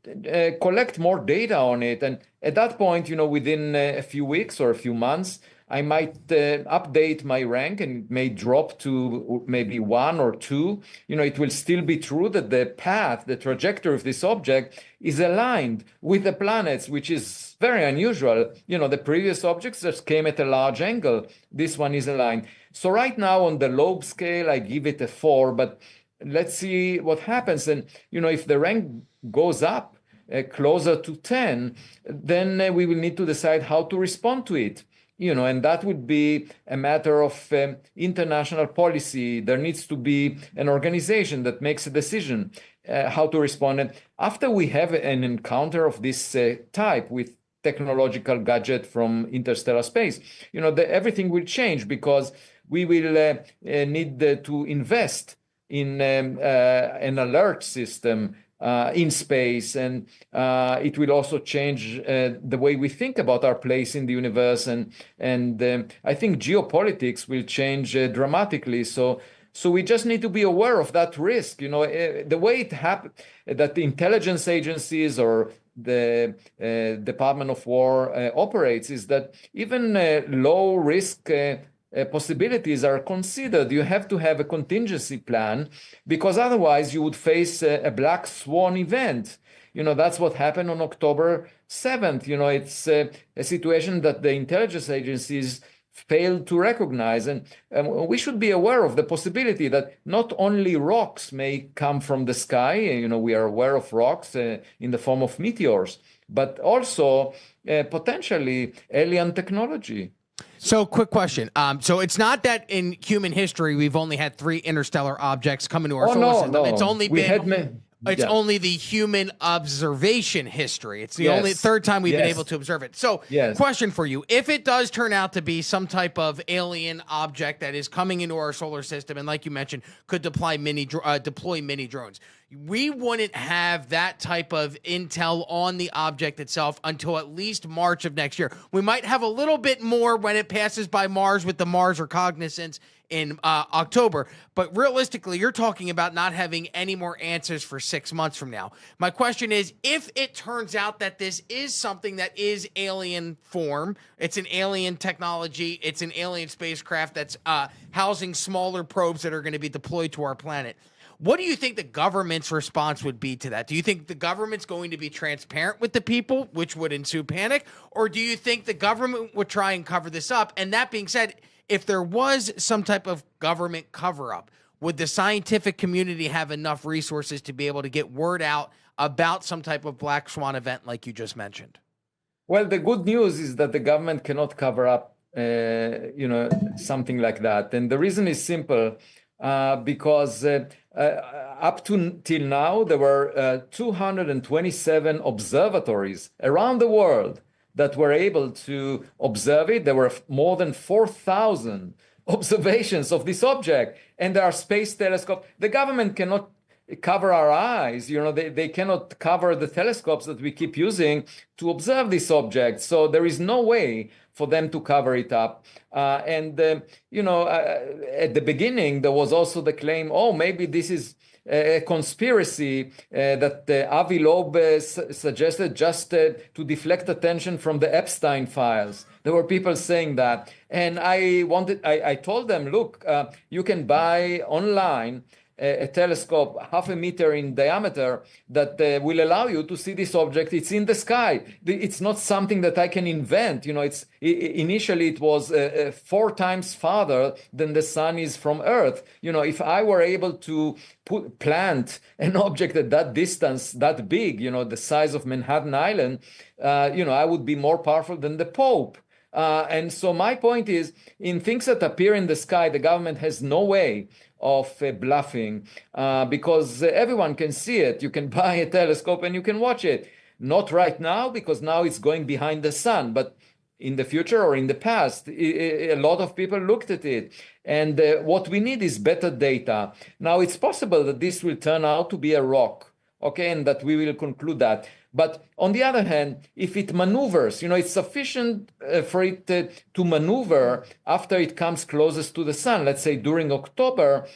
collect more data on it. And at that point, within a few weeks or a few months, I might update my rank and it may drop to maybe 1 or 2. It will still be true that the path, the trajectory of this object is aligned with the planets, which is very unusual. The previous objects just came at a large angle. This one is aligned. So right now on the Loeb scale, I give it a 4, but let's see what happens. And, if the rank goes up closer to 10, then we will need to decide how to respond to it. And that would be a matter of international policy. There needs to be an organization that makes a decision how to respond. And after we have an encounter of this type with technological gadget from interstellar space, everything will change because we will need to invest in an alert system in space, and it will also change the way we think about our place in the universe, and I think geopolitics will change dramatically. So we just need to be aware of that risk. The way it happened, that the intelligence agencies or the Department of War operates, is that even low risk possibilities are considered. You have to have a contingency plan because otherwise you would face a black swan event. That's what happened on October 7th. It's a situation that the intelligence agencies failed to recognize. And we should be aware of the possibility that not only rocks may come from the sky, we are aware of rocks in the form of meteors, but also potentially alien technology. So, quick question. So, it's not that in human history we've only had 3 interstellar objects come into our solar system. No. It's only only the human observation history. It's the only third time we've been able to observe it. So, question for you: if it does turn out to be some type of alien object that is coming into our solar system, and like you mentioned, could deploy mini drones, we wouldn't have that type of intel on the object itself until at least March of next year. We might have a little bit more when it passes by Mars with the Mars Reconnaissance in October. But realistically, you're talking about not having any more answers for 6 months from now. My question is, if it turns out that this is something that is alien form, it's an alien technology, it's an alien spacecraft that's housing smaller probes that are going to be deployed to our planet, what do you think the government's response would be to that? Do you think the government's going to be transparent with the people, which would ensue panic? Or do you think the government would try and cover this up? And that being said, if there was some type of government cover-up, would the scientific community have enough resources to be able to get word out about some type of black swan event like you just mentioned? Well, the good news is that the government cannot cover up, something like that. And the reason is simple. Because up till now, there were 227 observatories around the world that were able to observe it. There were more than 4,000 observations of this object, and there are space telescopes. The government cannot cover our eyes. They cannot cover the telescopes that we keep using to observe this object. So there is no way for them to cover it up. At the beginning, there was also the claim, maybe this is a conspiracy that Avi Loeb suggested just to deflect attention from the Epstein Files. There were people saying that. And I told them, look, you can buy online a telescope 0.5 meter in diameter that will allow you to see this object. It's in the sky. It's not something that I can invent. Initially it was 4 times farther than the sun is from Earth. If I were able to plant an object at that distance, that big, the size of Manhattan Island, I would be more powerful than the Pope. And so my point is, in things that appear in the sky, the government has no way of bluffing, because everyone can see it. You can buy a telescope and you can watch it. Not right now, because now it's going behind the sun, but in the future or in the past, a lot of people looked at it. And what we need is better data. Now, it's possible that this will turn out to be a rock, okay, and that we will conclude that. But on the other hand, if it maneuvers, it's sufficient for it to maneuver after it comes closest to the sun, let's say during October,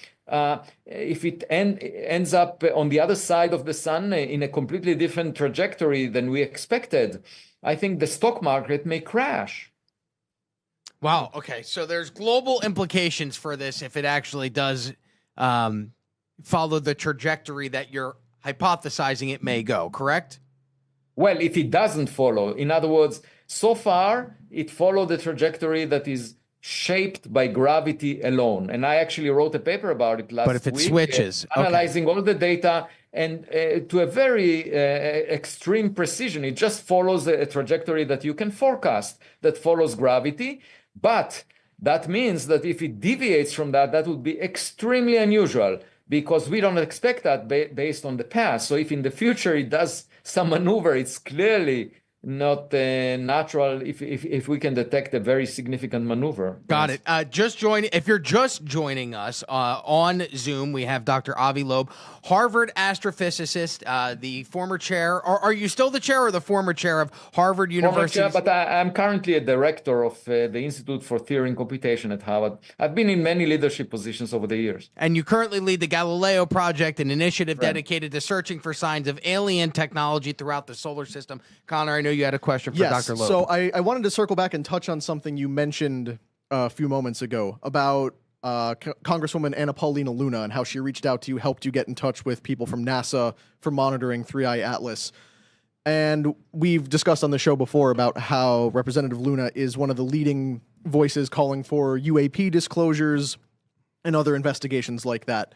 if it ends up on the other side of the sun in a completely different trajectory than we expected, I think the stock market may crash. Wow. Okay. So there's global implications for this if it actually does follow the trajectory that you're hypothesizing it may go, correct? Well, if it doesn't follow, in other words, so far it followed the trajectory that is shaped by gravity alone. And I actually wrote a paper about it last week. But if it switches, analyzing all the data and to a very extreme precision, it just follows a trajectory that you can forecast that follows gravity. But that means that if it deviates from that, that would be extremely unusual, because we don't expect that based on the past. So if in the future it does some maneuver, it's clearly not natural if we can detect a very significant maneuver. Got it. If you're just joining us on Zoom, we have Dr. Avi Loeb, Harvard astrophysicist, the former chair, or are you still the chair or the former chair of Harvard University? Former chair, but I'm currently a director of the Institute for Theory and Computation at Harvard. I've been in many leadership positions over the years. And you currently lead the Galileo Project, an initiative dedicated to searching for signs of alien technology throughout the solar system. Connor, I know you had a question for Dr. Loeb. So I wanted to circle back and touch on something you mentioned a few moments ago about Congresswoman Anna Paulina Luna and how she reached out to you, helped you get in touch with people from NASA for monitoring 3I Atlas. And we've discussed on the show before about how Representative Luna is one of the leading voices calling for UAP disclosures and other investigations like that.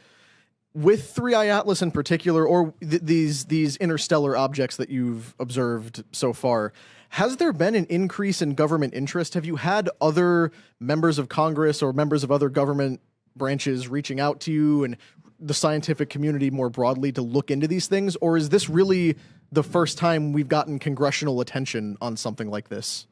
With 3I Atlas in particular, or these interstellar objects that you've observed so far, has there been an increase in government interest? Have you had other members of Congress or members of other government branches reaching out to you and the scientific community more broadly to look into these things? Or is this really the first time we've gotten congressional attention on something like this?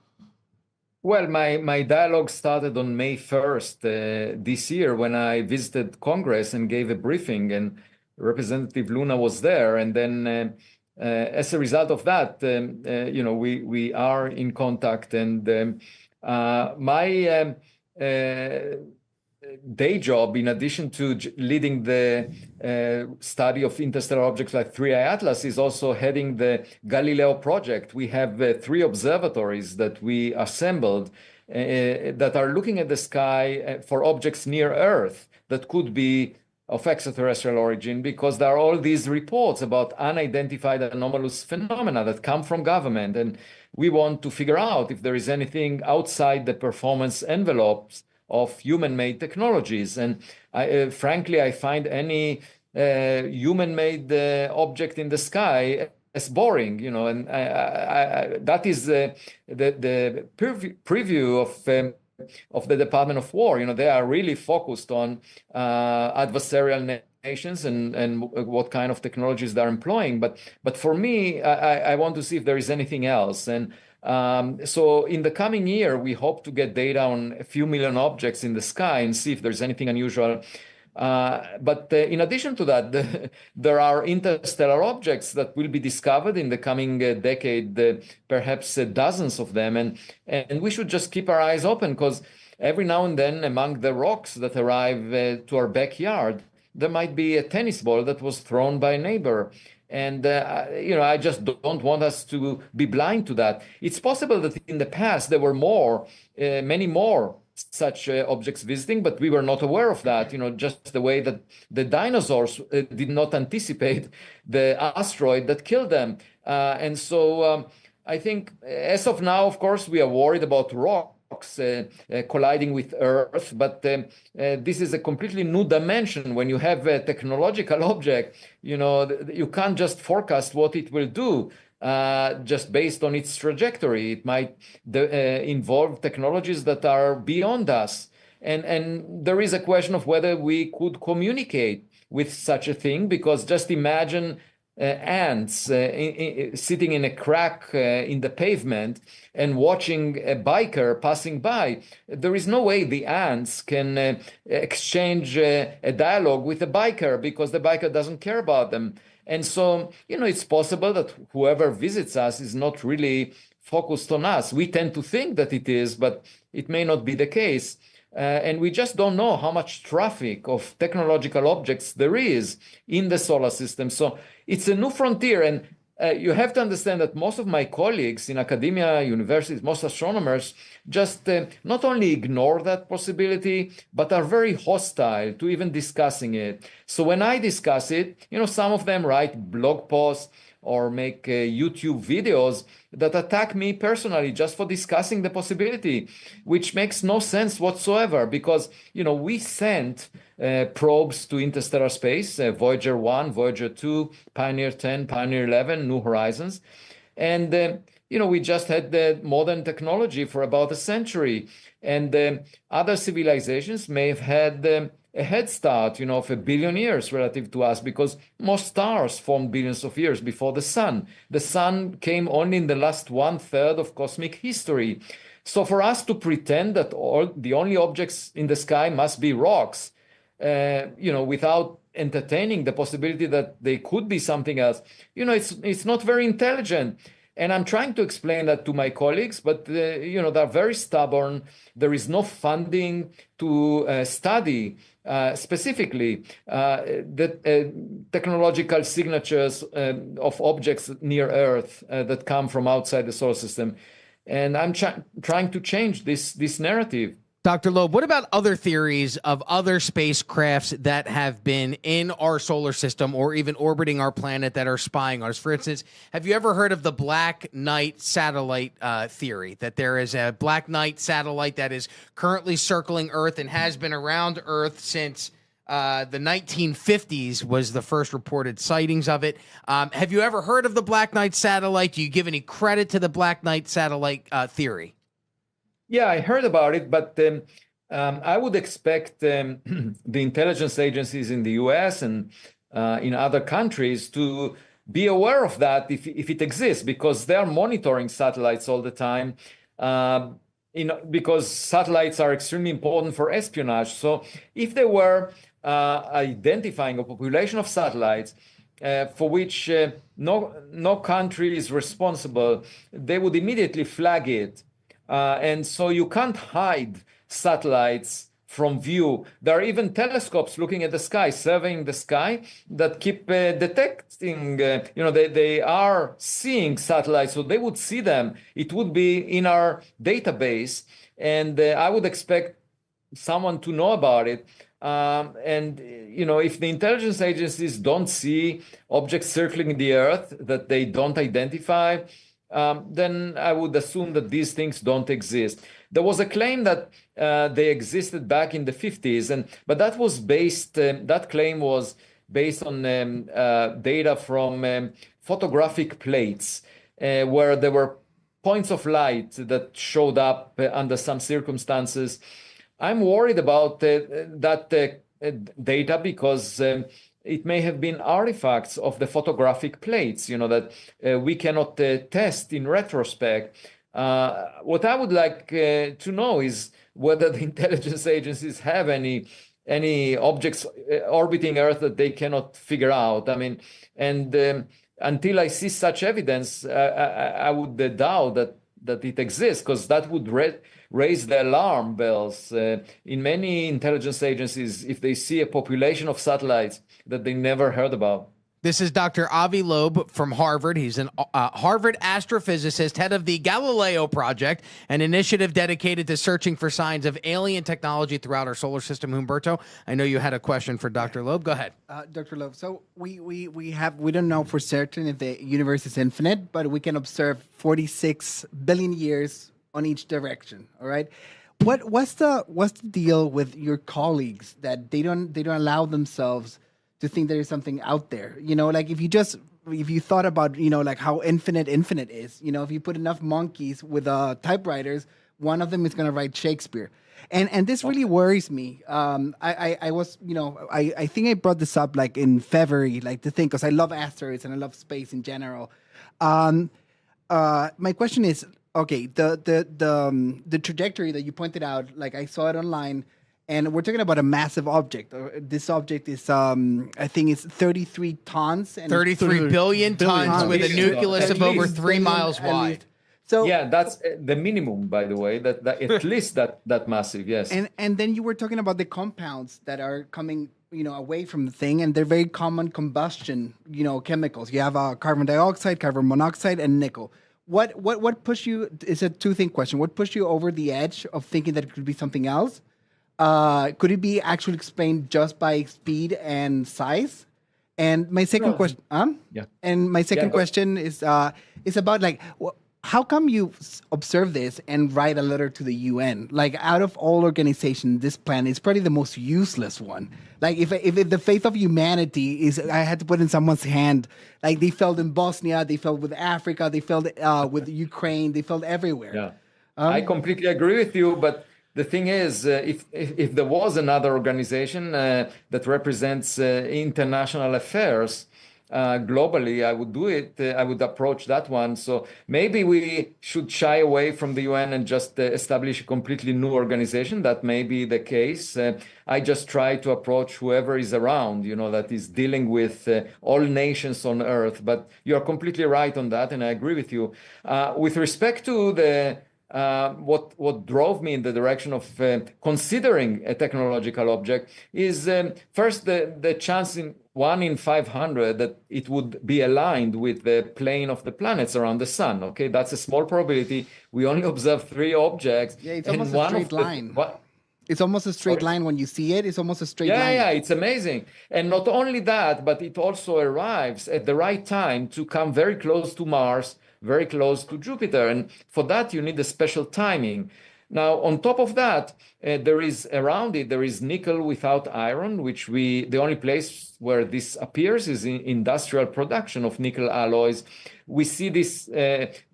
Well, my dialogue started on May 1st this year when I visited Congress and gave a briefing, and Representative Luna was there. And then as a result of that, we are in contact. And my day job, in addition to leading the study of interstellar objects like 3I Atlas, is also heading the Galileo project. We have 3 observatories that we assembled that are looking at the sky for objects near Earth that could be of extraterrestrial origin, because there are all these reports about unidentified anomalous phenomena that come from government. And we want to figure out if there is anything outside the performance envelopes of human-made technologies. And frankly, I find any human-made object in the sky as boring, and that is the preview of the Department of War. They are really focused on adversarial nations and what kind of technologies they're employing. But for me, I want to see if there is anything else. And so in the coming year, we hope to get data on a few million objects in the sky and see if there's anything unusual. But in addition to that, there are interstellar objects that will be discovered in the coming decade, perhaps dozens of them. And we should just keep our eyes open, because every now and then among the rocks that arrive to our backyard, there might be a tennis ball that was thrown by a neighbor. And, I just don't want us to be blind to that. It's possible that in the past there were many more such objects visiting, but we were not aware of that, just the way that the dinosaurs did not anticipate the asteroid that killed them. And so I think as of now, of course, we are worried about rocks colliding with Earth, but this is a completely new dimension. When you have a technological object, you can't just forecast what it will do just based on its trajectory. It might involve technologies that are beyond us. And there is a question of whether we could communicate with such a thing, because just imagine ants sitting in a crack in the pavement and watching a biker passing by. There is no way the ants can exchange a dialogue with a biker, because the biker doesn't care about them. And so, it's possible that whoever visits us is not really focused on us. We tend to think that it is, but it may not be the case. And we just don't know how much traffic of technological objects there is in the solar system. So it's a new frontier. And you have to understand that most of my colleagues in academia, universities, most astronomers just not only ignore that possibility, but are very hostile to even discussing it. So when I discuss it, some of them write blog posts or make YouTube videos that attack me personally just for discussing the possibility, which makes no sense whatsoever, because, we sent probes to interstellar space, Voyager 1, Voyager 2, Pioneer 10, Pioneer 11, New Horizons. And, we just had the modern technology for about a century. And other civilizations may have had a head start, of 1 billion years relative to us, because most stars formed billions of years before the sun. The sun came only in the last 1/3 of cosmic history. So for us to pretend that the only objects in the sky must be rocks, without entertaining the possibility that they could be something else, it's not very intelligent. And I'm trying to explain that to my colleagues, but they're very stubborn. There is no funding to study specifically the technological signatures of objects near Earth that come from outside the solar system. And I'm trying to change this narrative. Dr. Loeb, what about other theories of other spacecrafts that have been in our solar system or even orbiting our planet that are spying on us? For instance, have you ever heard of the Black Knight satellite theory, that there is a Black Knight satellite that is currently circling Earth and has been around Earth since the 1950s was the first reported sightings of it? Have you ever heard of the Black Knight satellite? Do you give any credit to the Black Knight satellite theory? Yeah, I heard about it, but I would expect the intelligence agencies in the US and in other countries to be aware of that if it exists, because they are monitoring satellites all the time. Because satellites are extremely important for espionage. So if they were identifying a population of satellites for which no country is responsible, they would immediately flag it. And so you can't hide satellites from view. There are even telescopes looking at the sky, surveying the sky, that keep detecting, they are seeing satellites, so they would see them. It would be in our database, and I would expect someone to know about it. If the intelligence agencies don't see objects circling the Earth that they don't identify, then I would assume that these things don't exist. There was a claim that they existed back in the 50s, but that was that claim was based on data from photographic plates, where there were points of light that showed up under some circumstances. I'm worried about that data because it may have been artifacts of the photographic plates, that we cannot test in retrospect. What I would like to know is whether the intelligence agencies have any objects orbiting Earth that they cannot figure out. Until I see such evidence, I would doubt that it exists, because that would raise the alarm bells in many intelligence agencies if they see a population of satellites that they never heard about. This is Dr. Avi Loeb from Harvard. He's an Harvard astrophysicist, head of the Galileo Project, an initiative dedicated to searching for signs of alien technology throughout our solar system. Humberto, I know you had a question for Dr. Loeb. Go ahead. Dr. Loeb, so we don't know for certain if the universe is infinite, but we can observe 46 billion years on each direction. All right. What's the deal with your colleagues that they don't allow themselves to think there is something out there? Like if you thought about, like how infinite is, if you put enough monkeys with typewriters, one of them is going to write Shakespeare. And this really worries me. I was, I think I brought this up like in February, like the thing, because I love asteroids and I love space in general. My question is, okay, the trajectory that you pointed out, like I saw it online, and we're talking about a massive object. This object is, I think it's 33 tons. And 33 billion tons with a At nucleus of over least 3 miles at least. wide. So Yeah, that's the minimum, by the way. That at least that massive, yes. and then you were talking about the compounds that are coming, away from the thing, and they're very common combustion, chemicals. You have carbon dioxide, carbon monoxide, and nickel. What pushed you? It's a two-thing question. What pushed you over the edge of thinking that it could be something else? Could it be actually explained just by speed and size? And my second question, Yeah. And my second go- question is about like, how come you observe this and write a letter to the UN? Like, out of all organizations, this planet is probably the most useless one. Like, if the faith of humanity is, I had to put in someone's hand. Like, they failed in Bosnia, they failed with Africa, they failed with Ukraine, they failed everywhere. Yeah, I completely agree with you. But the thing is, if there was another organization that represents international affairs globally, I would do it. I would approach that one. So maybe we should shy away from the UN and just establish a completely new organization. That may be the case. I just try to approach whoever is around, that is dealing with all nations on Earth. But you're completely right on that, and I agree with you. With respect to the what drove me in the direction of considering a technological object is first the chance in 1 in 500 that it would be aligned with the plane of the planets around the sun. Okay, that's a small probability. We only observe 3 objects. Yeah, it's and almost a one straight of the- line. what- It's almost a straight Sorry? line when you see it. It's almost a straight Yeah, line. yeah, it's amazing. And not only that, but it also arrives at the right time to come very close to Mars, very close to Jupiter. And for that, you need a special timing. Now, on top of that, there is nickel without iron, which the only place where this appears is in industrial production of nickel alloys. We see this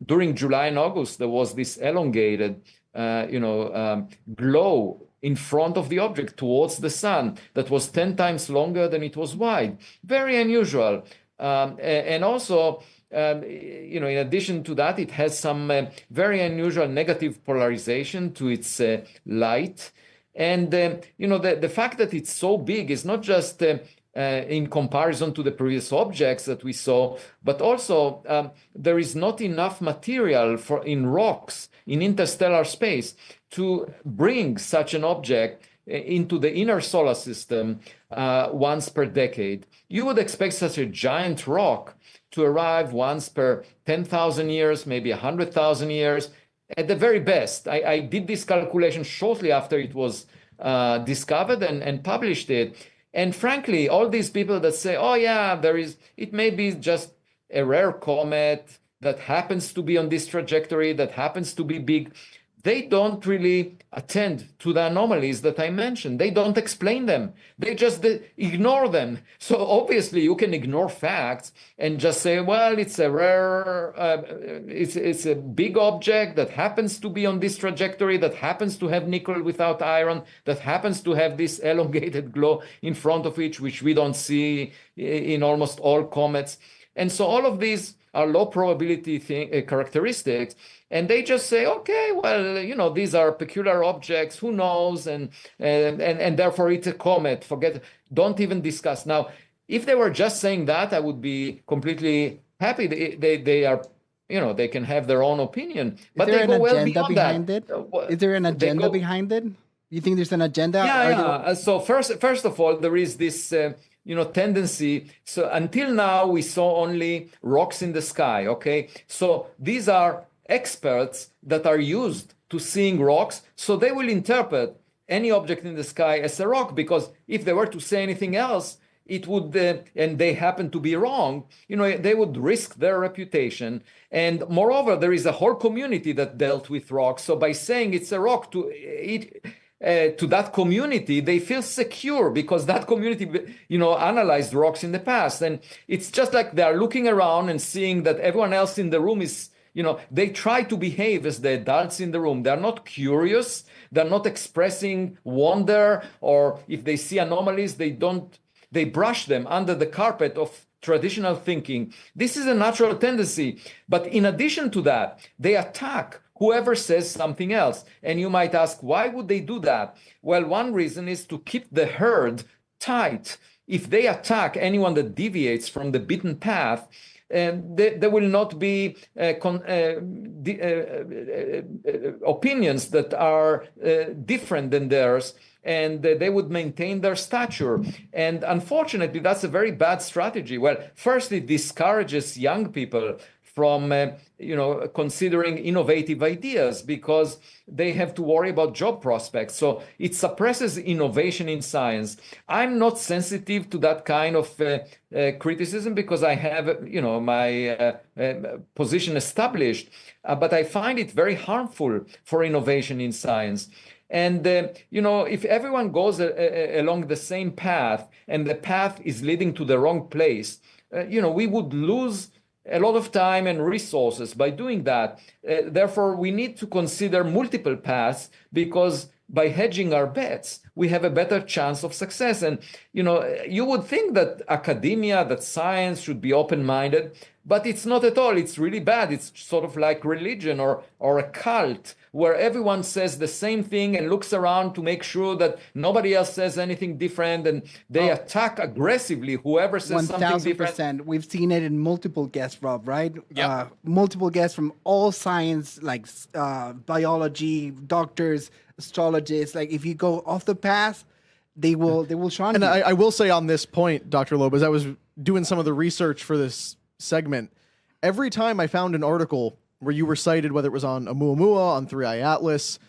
during July and August. There was this elongated, glow in front of the object towards the sun that was 10 times longer than it was wide. Very unusual. And also, in addition to that, it has some very unusual negative polarization to its light. And, the fact that it's so big is not just in comparison to the previous objects that we saw, but also there is not enough material in rocks in interstellar space to bring such an object into the inner solar system once per decade. You would expect such a giant rock to arrive once per 10,000 years, maybe 100,000 years, at the very best. I did this calculation shortly after it was discovered and published it. And frankly, all these people that say, oh yeah, it may be just a rare comet that happens to be on this trajectory, that happens to be big, they don't really attend to the anomalies that I mentioned. They don't explain them. They just ignore them. So obviously you can ignore facts and just say, well, it's a rare, it's a big object that happens to be on this trajectory, that happens to have nickel without iron, that happens to have this elongated glow in front of it, which we don't see in almost all comets. And so all of these are low probability characteristics. And they just say, okay, well, these are peculiar objects, who knows? And therefore it's a comet, don't even discuss. Now, if they were just saying that, I would be completely happy. They are, they can have their own opinion, but they go well beyond that. Is there an agenda behind it? You think there's an agenda? Yeah. So first of all, there is this, tendency. So until now, we saw only rocks in the sky. Okay. So these are experts that are used to seeing rocks. So they will interpret any object in the sky as a rock, because if they were to say anything else, it would, and they happen to be wrong, they would risk their reputation. And moreover, there is a whole community that dealt with rocks. So by saying it's a rock to that community, they feel secure because that community, analyzed rocks in the past. And it's just like they're looking around and seeing that everyone else in the room is, They try to behave as the adults in the room. They're not curious. They're not expressing wonder, or if they see anomalies, they brush them under the carpet of traditional thinking. This is a natural tendency. But in addition to that, they attack whoever says something else. And you might ask, why would they do that? Well, one reason is to keep the herd tight. If they attack anyone that deviates from the beaten path, there will not be opinions that are different than theirs, and they would maintain their stature. And unfortunately, that's a very bad strategy. Well, first, it discourages young people from considering innovative ideas because they have to worry about job prospects. So it suppresses innovation in science. I'm not sensitive to that kind of criticism because I have, my position established. But I find it very harmful for innovation in science. And, if everyone goes along the same path and the path is leading to the wrong place, we would lose a lot of time and resources by doing that. Therefore, we need to consider multiple paths because by hedging our bets, we have a better chance of success. And, you would think that academia, that science should be open-minded, but it's not at all. It's really bad. It's sort of like religion or a cult where everyone says the same thing and looks around to make sure that nobody else says anything different, and they attack aggressively whoever says something different. 1000%. We've seen it in multiple guests, Rob, right? Yeah. Multiple guests from all science, like biology, doctors, astrologists. Like if you go off the path, they will shun And you. I will say on this point, Dr. Loeb, as I was doing some of the research for this segment, every time I found an article where you were cited, whether it was on Oumuamua, on 3i Atlas,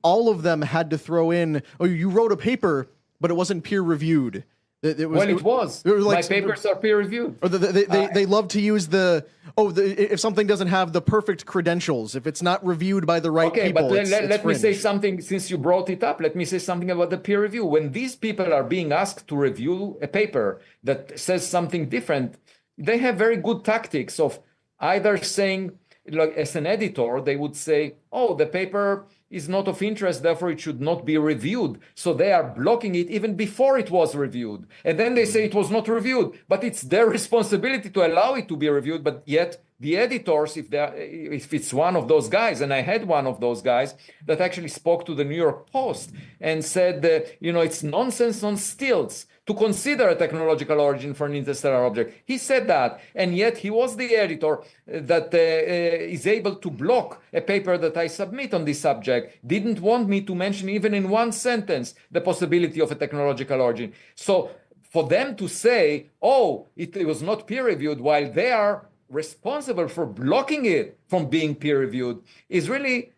all of them had to throw in, oh, you wrote a paper, but it wasn't peer-reviewed. It was. My papers are peer-reviewed. Or they love to use if something doesn't have the perfect credentials, if it's not reviewed by the right people, but let me say something, since you brought it up, let me say something about the peer review. When these people are being asked to review a paper that says something different, they have very good tactics of either saying, like as an editor, they would say, oh, the paper is not of interest, therefore it should not be reviewed. So they are blocking it even before it was reviewed. And then they say it was not reviewed, but it's their responsibility to allow it to be reviewed. But yet the editors, if it's one of those guys, and I had one of those guys that actually spoke to the New York Post and said, it's nonsense on stilts to consider a technological origin for an interstellar object. He said that, and yet he was the editor that is able to block a paper that I submit on this subject, didn't want me to mention even in one sentence the possibility of a technological origin. So for them to say, oh, it was not peer-reviewed, while they are responsible for blocking it from being peer-reviewed, is really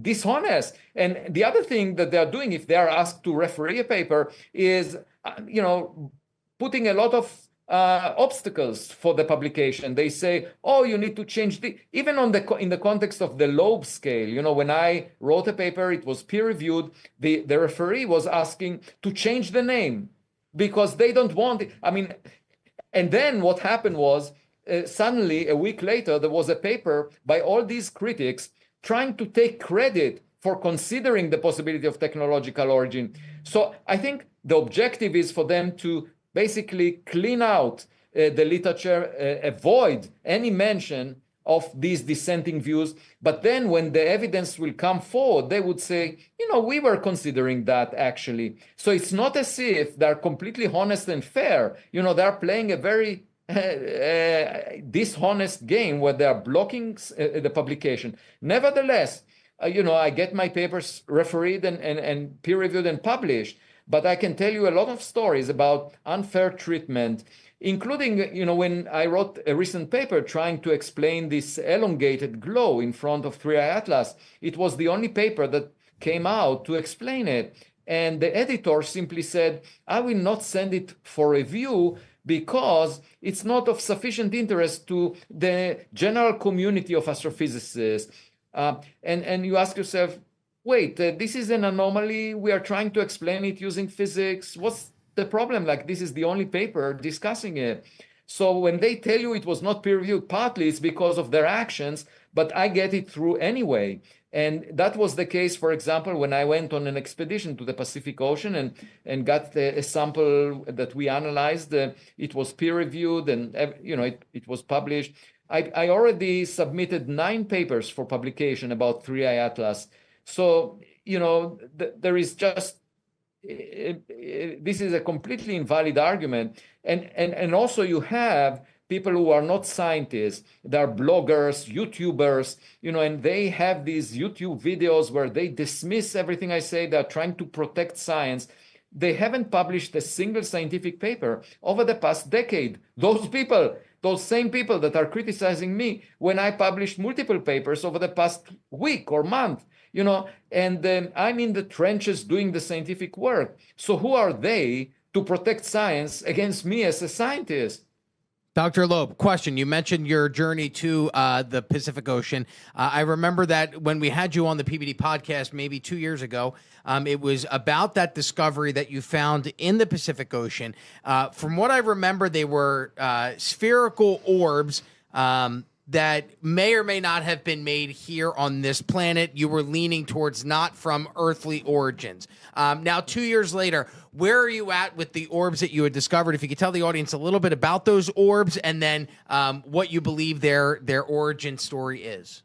dishonest. And the other thing that they are doing, if they are asked to referee a paper, is putting a lot of obstacles for the publication. They say, oh, you need to change even in the context of the Loeb scale. When I wrote a paper, it was peer-reviewed. The referee was asking to change the name because they don't want it. And then what happened was, suddenly, a week later, there was a paper by all these critics trying to take credit for considering the possibility of technological origin. So I think the objective is for them to basically clean out the literature, avoid any mention of these dissenting views. But then when the evidence will come forward, they would say, we were considering that actually. So it's not as if they're completely honest and fair. They're playing a very dishonest game where they are blocking the publication. Nevertheless, I get my papers refereed and peer-reviewed and published, but I can tell you a lot of stories about unfair treatment, including, when I wrote a recent paper trying to explain this elongated glow in front of 3i Atlas. It was the only paper that came out to explain it. And the editor simply said, I will not send it for review because it's not of sufficient interest to the general community of astrophysicists. And you ask yourself, wait, this is an anomaly. We are trying to explain it using physics. What's the problem? Like, this is the only paper discussing it. So when they tell you it was not peer-reviewed, partly it's because of their actions, but I get it through anyway. And that was the case, for example, when I went on an expedition to the Pacific Ocean and got a sample that we analyzed. It was peer-reviewed, and it was published. I already submitted 9 papers for publication about 3I Atlas. So there is just this is a completely invalid argument, and also you have people who are not scientists, they're bloggers, YouTubers, and they have these YouTube videos where they dismiss everything I say. They're trying to protect science. They haven't published a single scientific paper over the past decade. Those same people that are criticizing me when I published multiple papers over the past week or month, and I'm in the trenches doing the scientific work. So who are they to protect science against me as a scientist? Dr. Loeb, question. You mentioned your journey to the Pacific Ocean. I remember that when we had you on the PBD podcast maybe 2 years ago, it was about that discovery that you found in the Pacific Ocean. From what I remember, they were spherical orbs that may or may not have been made here on this planet. You were leaning towards not from earthly origins. Now, 2 years later, where are you at with the orbs that you had discovered? If you could tell the audience a little bit about those orbs, and then what you believe their origin story is.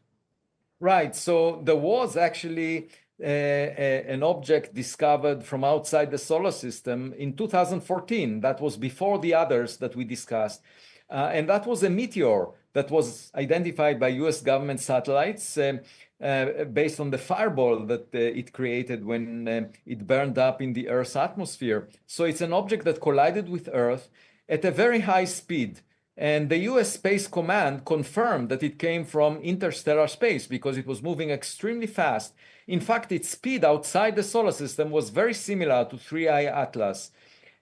Right. So there was actually an object discovered from outside the solar system in 2014. That was before the others that we discussed. And that was a meteor that was identified by US government satellites based on the fireball that it created when it burned up in the Earth's atmosphere. So it's an object that collided with Earth at a very high speed. And the US Space Command confirmed that it came from interstellar space because it was moving extremely fast. In fact, its speed outside the solar system was very similar to 3I Atlas.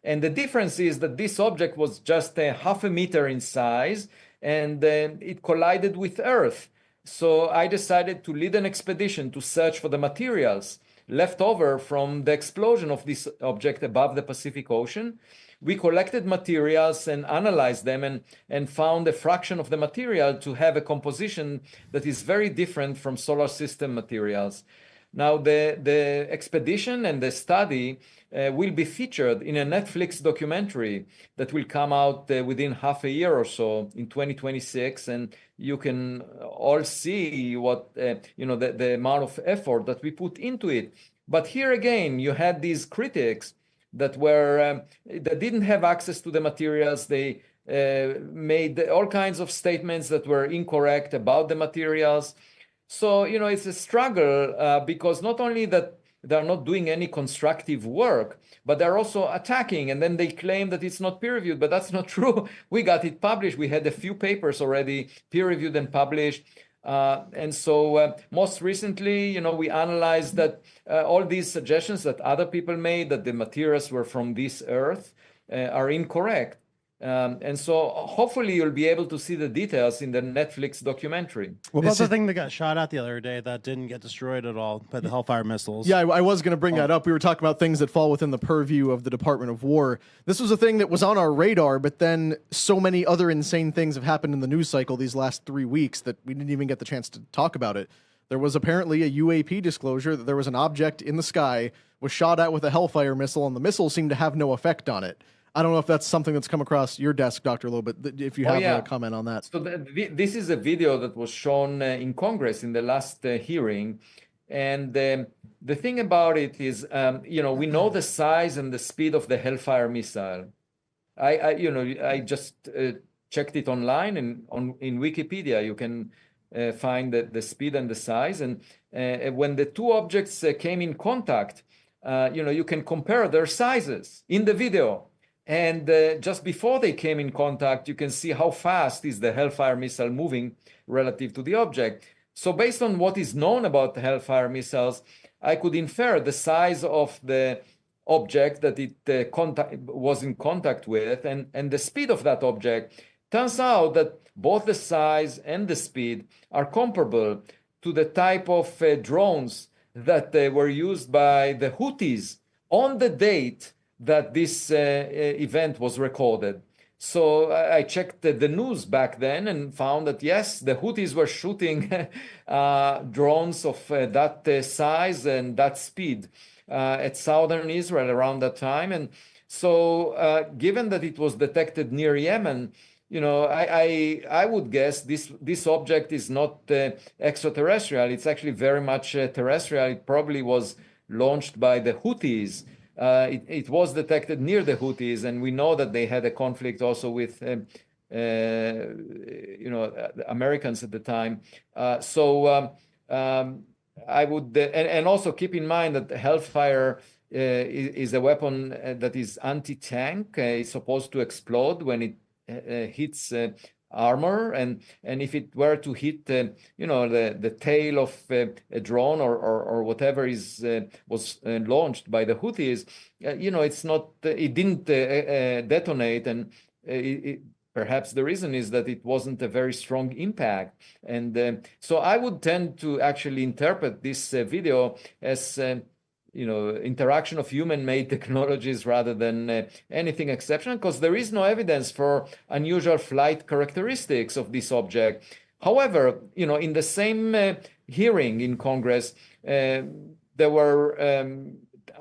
And the difference is that this object was just half a meter in size, and it collided with Earth. So I decided to lead an expedition to search for the materials left over from the explosion of this object above the Pacific Ocean. We collected materials and analyzed them and found a fraction of the material to have a composition that is very different from solar system materials. Now, the expedition and the study will be featured in a Netflix documentary that will come out within half a year or so in 2026, and you can all see what the amount of effort that we put into it. But here again, you had these critics that didn't have access to the materials. They made all kinds of statements that were incorrect about the materials. So, it's a struggle because not only that they're not doing any constructive work, but they're also attacking. And then they claim that it's not peer-reviewed, but that's not true. We got it published. We had a few papers already peer-reviewed and published. And so most recently, we analyzed that all these suggestions that other people made, that the materials were from this Earth, are incorrect. And so hopefully you'll be able to see the details in the Netflix documentary. What about the thing that got shot out the other day that didn't get destroyed at all by the Hellfire missiles? Yeah, I was going to bring that up. We were talking about things that fall within the purview of the Department of War. This was a thing that was on our radar, but then so many other insane things have happened in the news cycle these last 3 weeks that we didn't even get the chance to talk about it. There was apparently a UAP disclosure that there was an object in the sky, was shot at with a Hellfire missile, and the missile seemed to have no effect on it. I don't know if that's something that's come across your desk, Dr. Loeb, but if you have a comment on that. So this is a video that was shown in Congress in the last hearing. And the thing about it is, we know the size and the speed of the Hellfire missile. I just checked it online, and in Wikipedia, you can find the speed and the size. And when the two objects came in contact, you can compare their sizes in the video. And just before they came in contact, you can see how fast is the Hellfire missile moving relative to the object. So based on what is known about the Hellfire missiles, I could infer the size of the object that it was in contact with and the speed of that object. Turns out that both the size and the speed are comparable to the type of drones that were used by the Houthis on the date that this event was recorded. So I checked the news back then and found that, yes, the Houthis were shooting drones of that size and that speed at southern Israel around that time. And so given that it was detected near Yemen, I would guess this object is not extraterrestrial. It's actually very much terrestrial. It probably was launched by the Houthis. It was detected near the Houthis, and we know that they had a conflict also with the Americans at the time. I would, and also keep in mind that the Hellfire is a weapon that is anti-tank. It's supposed to explode when it hits armor, and if it were to hit the tail of a drone or whatever was launched by the Houthis, it didn't detonate, and perhaps the reason is that it wasn't a very strong impact. And so I would tend to actually interpret this video as interaction of human-made technologies rather than anything exceptional, because there is no evidence for unusual flight characteristics of this object. However, in the same hearing in Congress, there were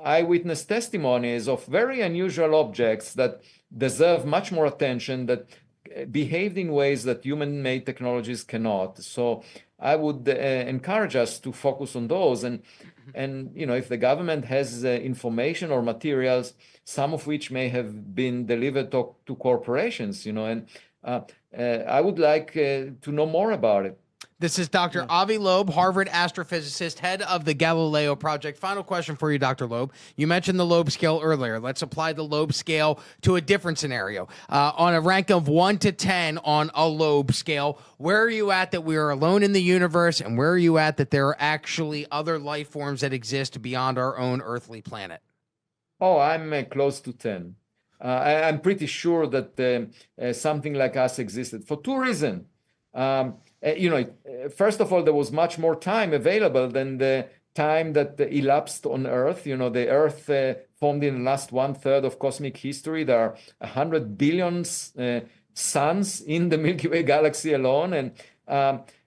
eyewitness testimonies of very unusual objects that deserve much more attention, that behaved in ways that human-made technologies cannot. So I would encourage us to focus on those. And if the government has information or materials, some of which may have been delivered to corporations, and I would like to know more about it. This is Dr. Avi Loeb, Harvard astrophysicist, head of the Galileo Project. Final question for you, Dr. Loeb. You mentioned the Loeb scale earlier. Let's apply the Loeb scale to a different scenario. On a rank of 1 to 10 on a Loeb scale, where are you at that we are alone in the universe, and where are you at that there are actually other life forms that exist beyond our own earthly planet? Oh, I'm close to 10. I'm pretty sure that something like us existed for two reasons. First of all, there was much more time available than the time that elapsed on Earth. The Earth formed in the last 1/3 of cosmic history. There are 100 billion suns in the Milky Way galaxy alone,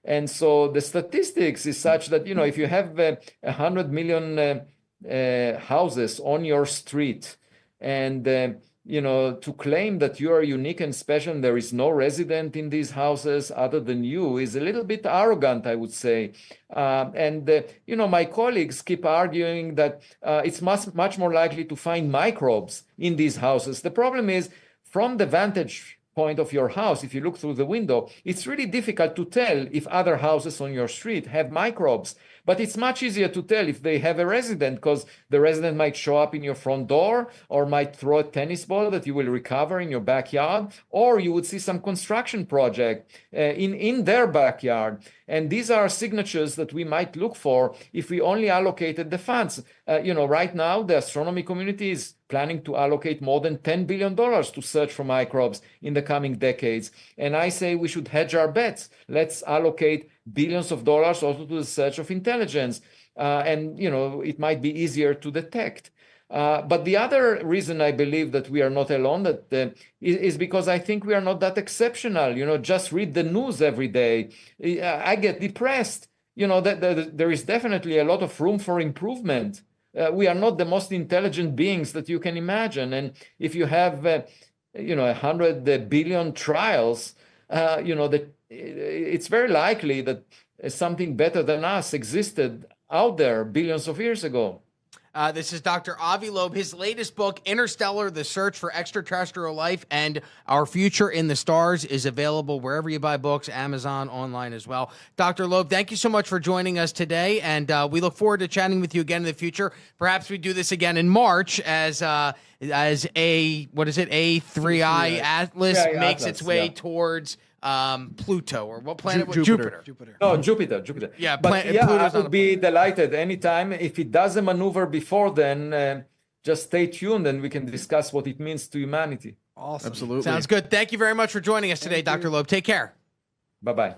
and so the statistics is such that if you have 100 million houses on your street, and to claim that you are unique and special and there is no resident in these houses other than you is a little bit arrogant, I would say. My colleagues keep arguing that it's much more likely to find microbes in these houses. The problem is, from the vantage point of your house, if you look through the window, it's really difficult to tell if other houses on your street have microbes. But it's much easier to tell if they have a resident, because the resident might show up in your front door or might throw a tennis ball that you will recover in your backyard, or you would see some construction project in their backyard. And these are signatures that we might look for if we only allocated the funds. Right now, the astronomy community is planning to allocate more than $10 billion to search for microbes in the coming decades. And I say we should hedge our bets. Let's allocate billions of dollars also to the search of intelligence. It might be easier to detect. But the other reason I believe that we are not alone is because I think we are not that exceptional. Just read the news every day. I get depressed. There is definitely a lot of room for improvement. We are not the most intelligent beings that you can imagine. And if you have, 100 billion trials, it's very likely that something better than us existed out there billions of years ago. This is Dr. Avi Loeb. His latest book, Interstellar, The Search for Extraterrestrial Life and Our Future in the Stars, is available wherever you buy books, Amazon, online as well. Dr. Loeb, thank you so much for joining us today, and we look forward to chatting with you again in the future. Perhaps we do this again in March as A3i Atlas makes its way towards Pluto, or what planet? Jupiter. No, Jupiter. Yeah, I would be delighted anytime. If it does a maneuver before then, just stay tuned and we can discuss what it means to humanity. Awesome. Absolutely. Sounds good. Thank you very much for joining us today, Dr. Loeb. Take care. Bye-bye.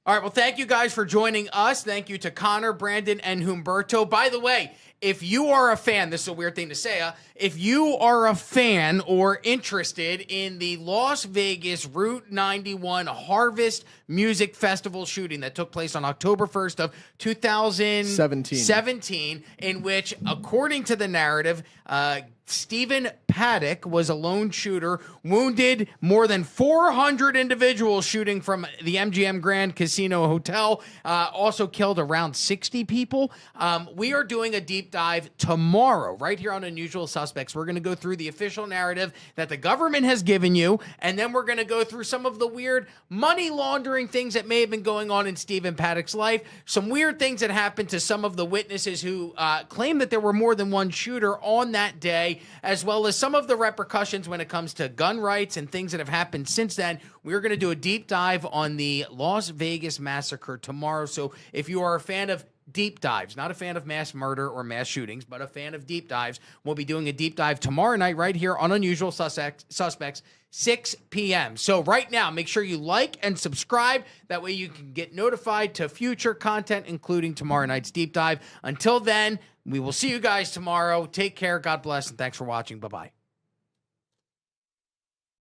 All right, well, thank you guys for joining us. Thank you to Connor, Brandon, and Humberto. By the way, if you are a fan, this is a weird thing to say, if you are a fan or interested in the Las Vegas Route 91 Harvest Music Festival shooting that took place on October 1st of 2017, in which, according to the narrative, Stephen Paddock was a lone shooter, wounded more than 400 individuals shooting from the MGM Grand Casino Hotel, also killed around 60 people. We are doing a deep dive tomorrow, right here on Unusual Suspects. We're going to go through the official narrative that the government has given you, and then we're going to go through some of the weird money laundering things that may have been going on in Stephen Paddock's life, some weird things that happened to some of the witnesses who claim that there were more than one shooter on that day, as well as some of the repercussions when it comes to gun rights and things that have happened since then. We're going to do a deep dive on the Las Vegas massacre tomorrow. So if you are a fan of deep dives, not a fan of mass murder or mass shootings, but a fan of deep dives, we'll be doing a deep dive tomorrow night right here on Unusual Suspects, 6 p.m. So right now, make sure you like and subscribe. That way you can get notified to future content, including tomorrow night's deep dive. Until then, we will see you guys tomorrow. Take care. God bless. And thanks for watching. Bye-bye.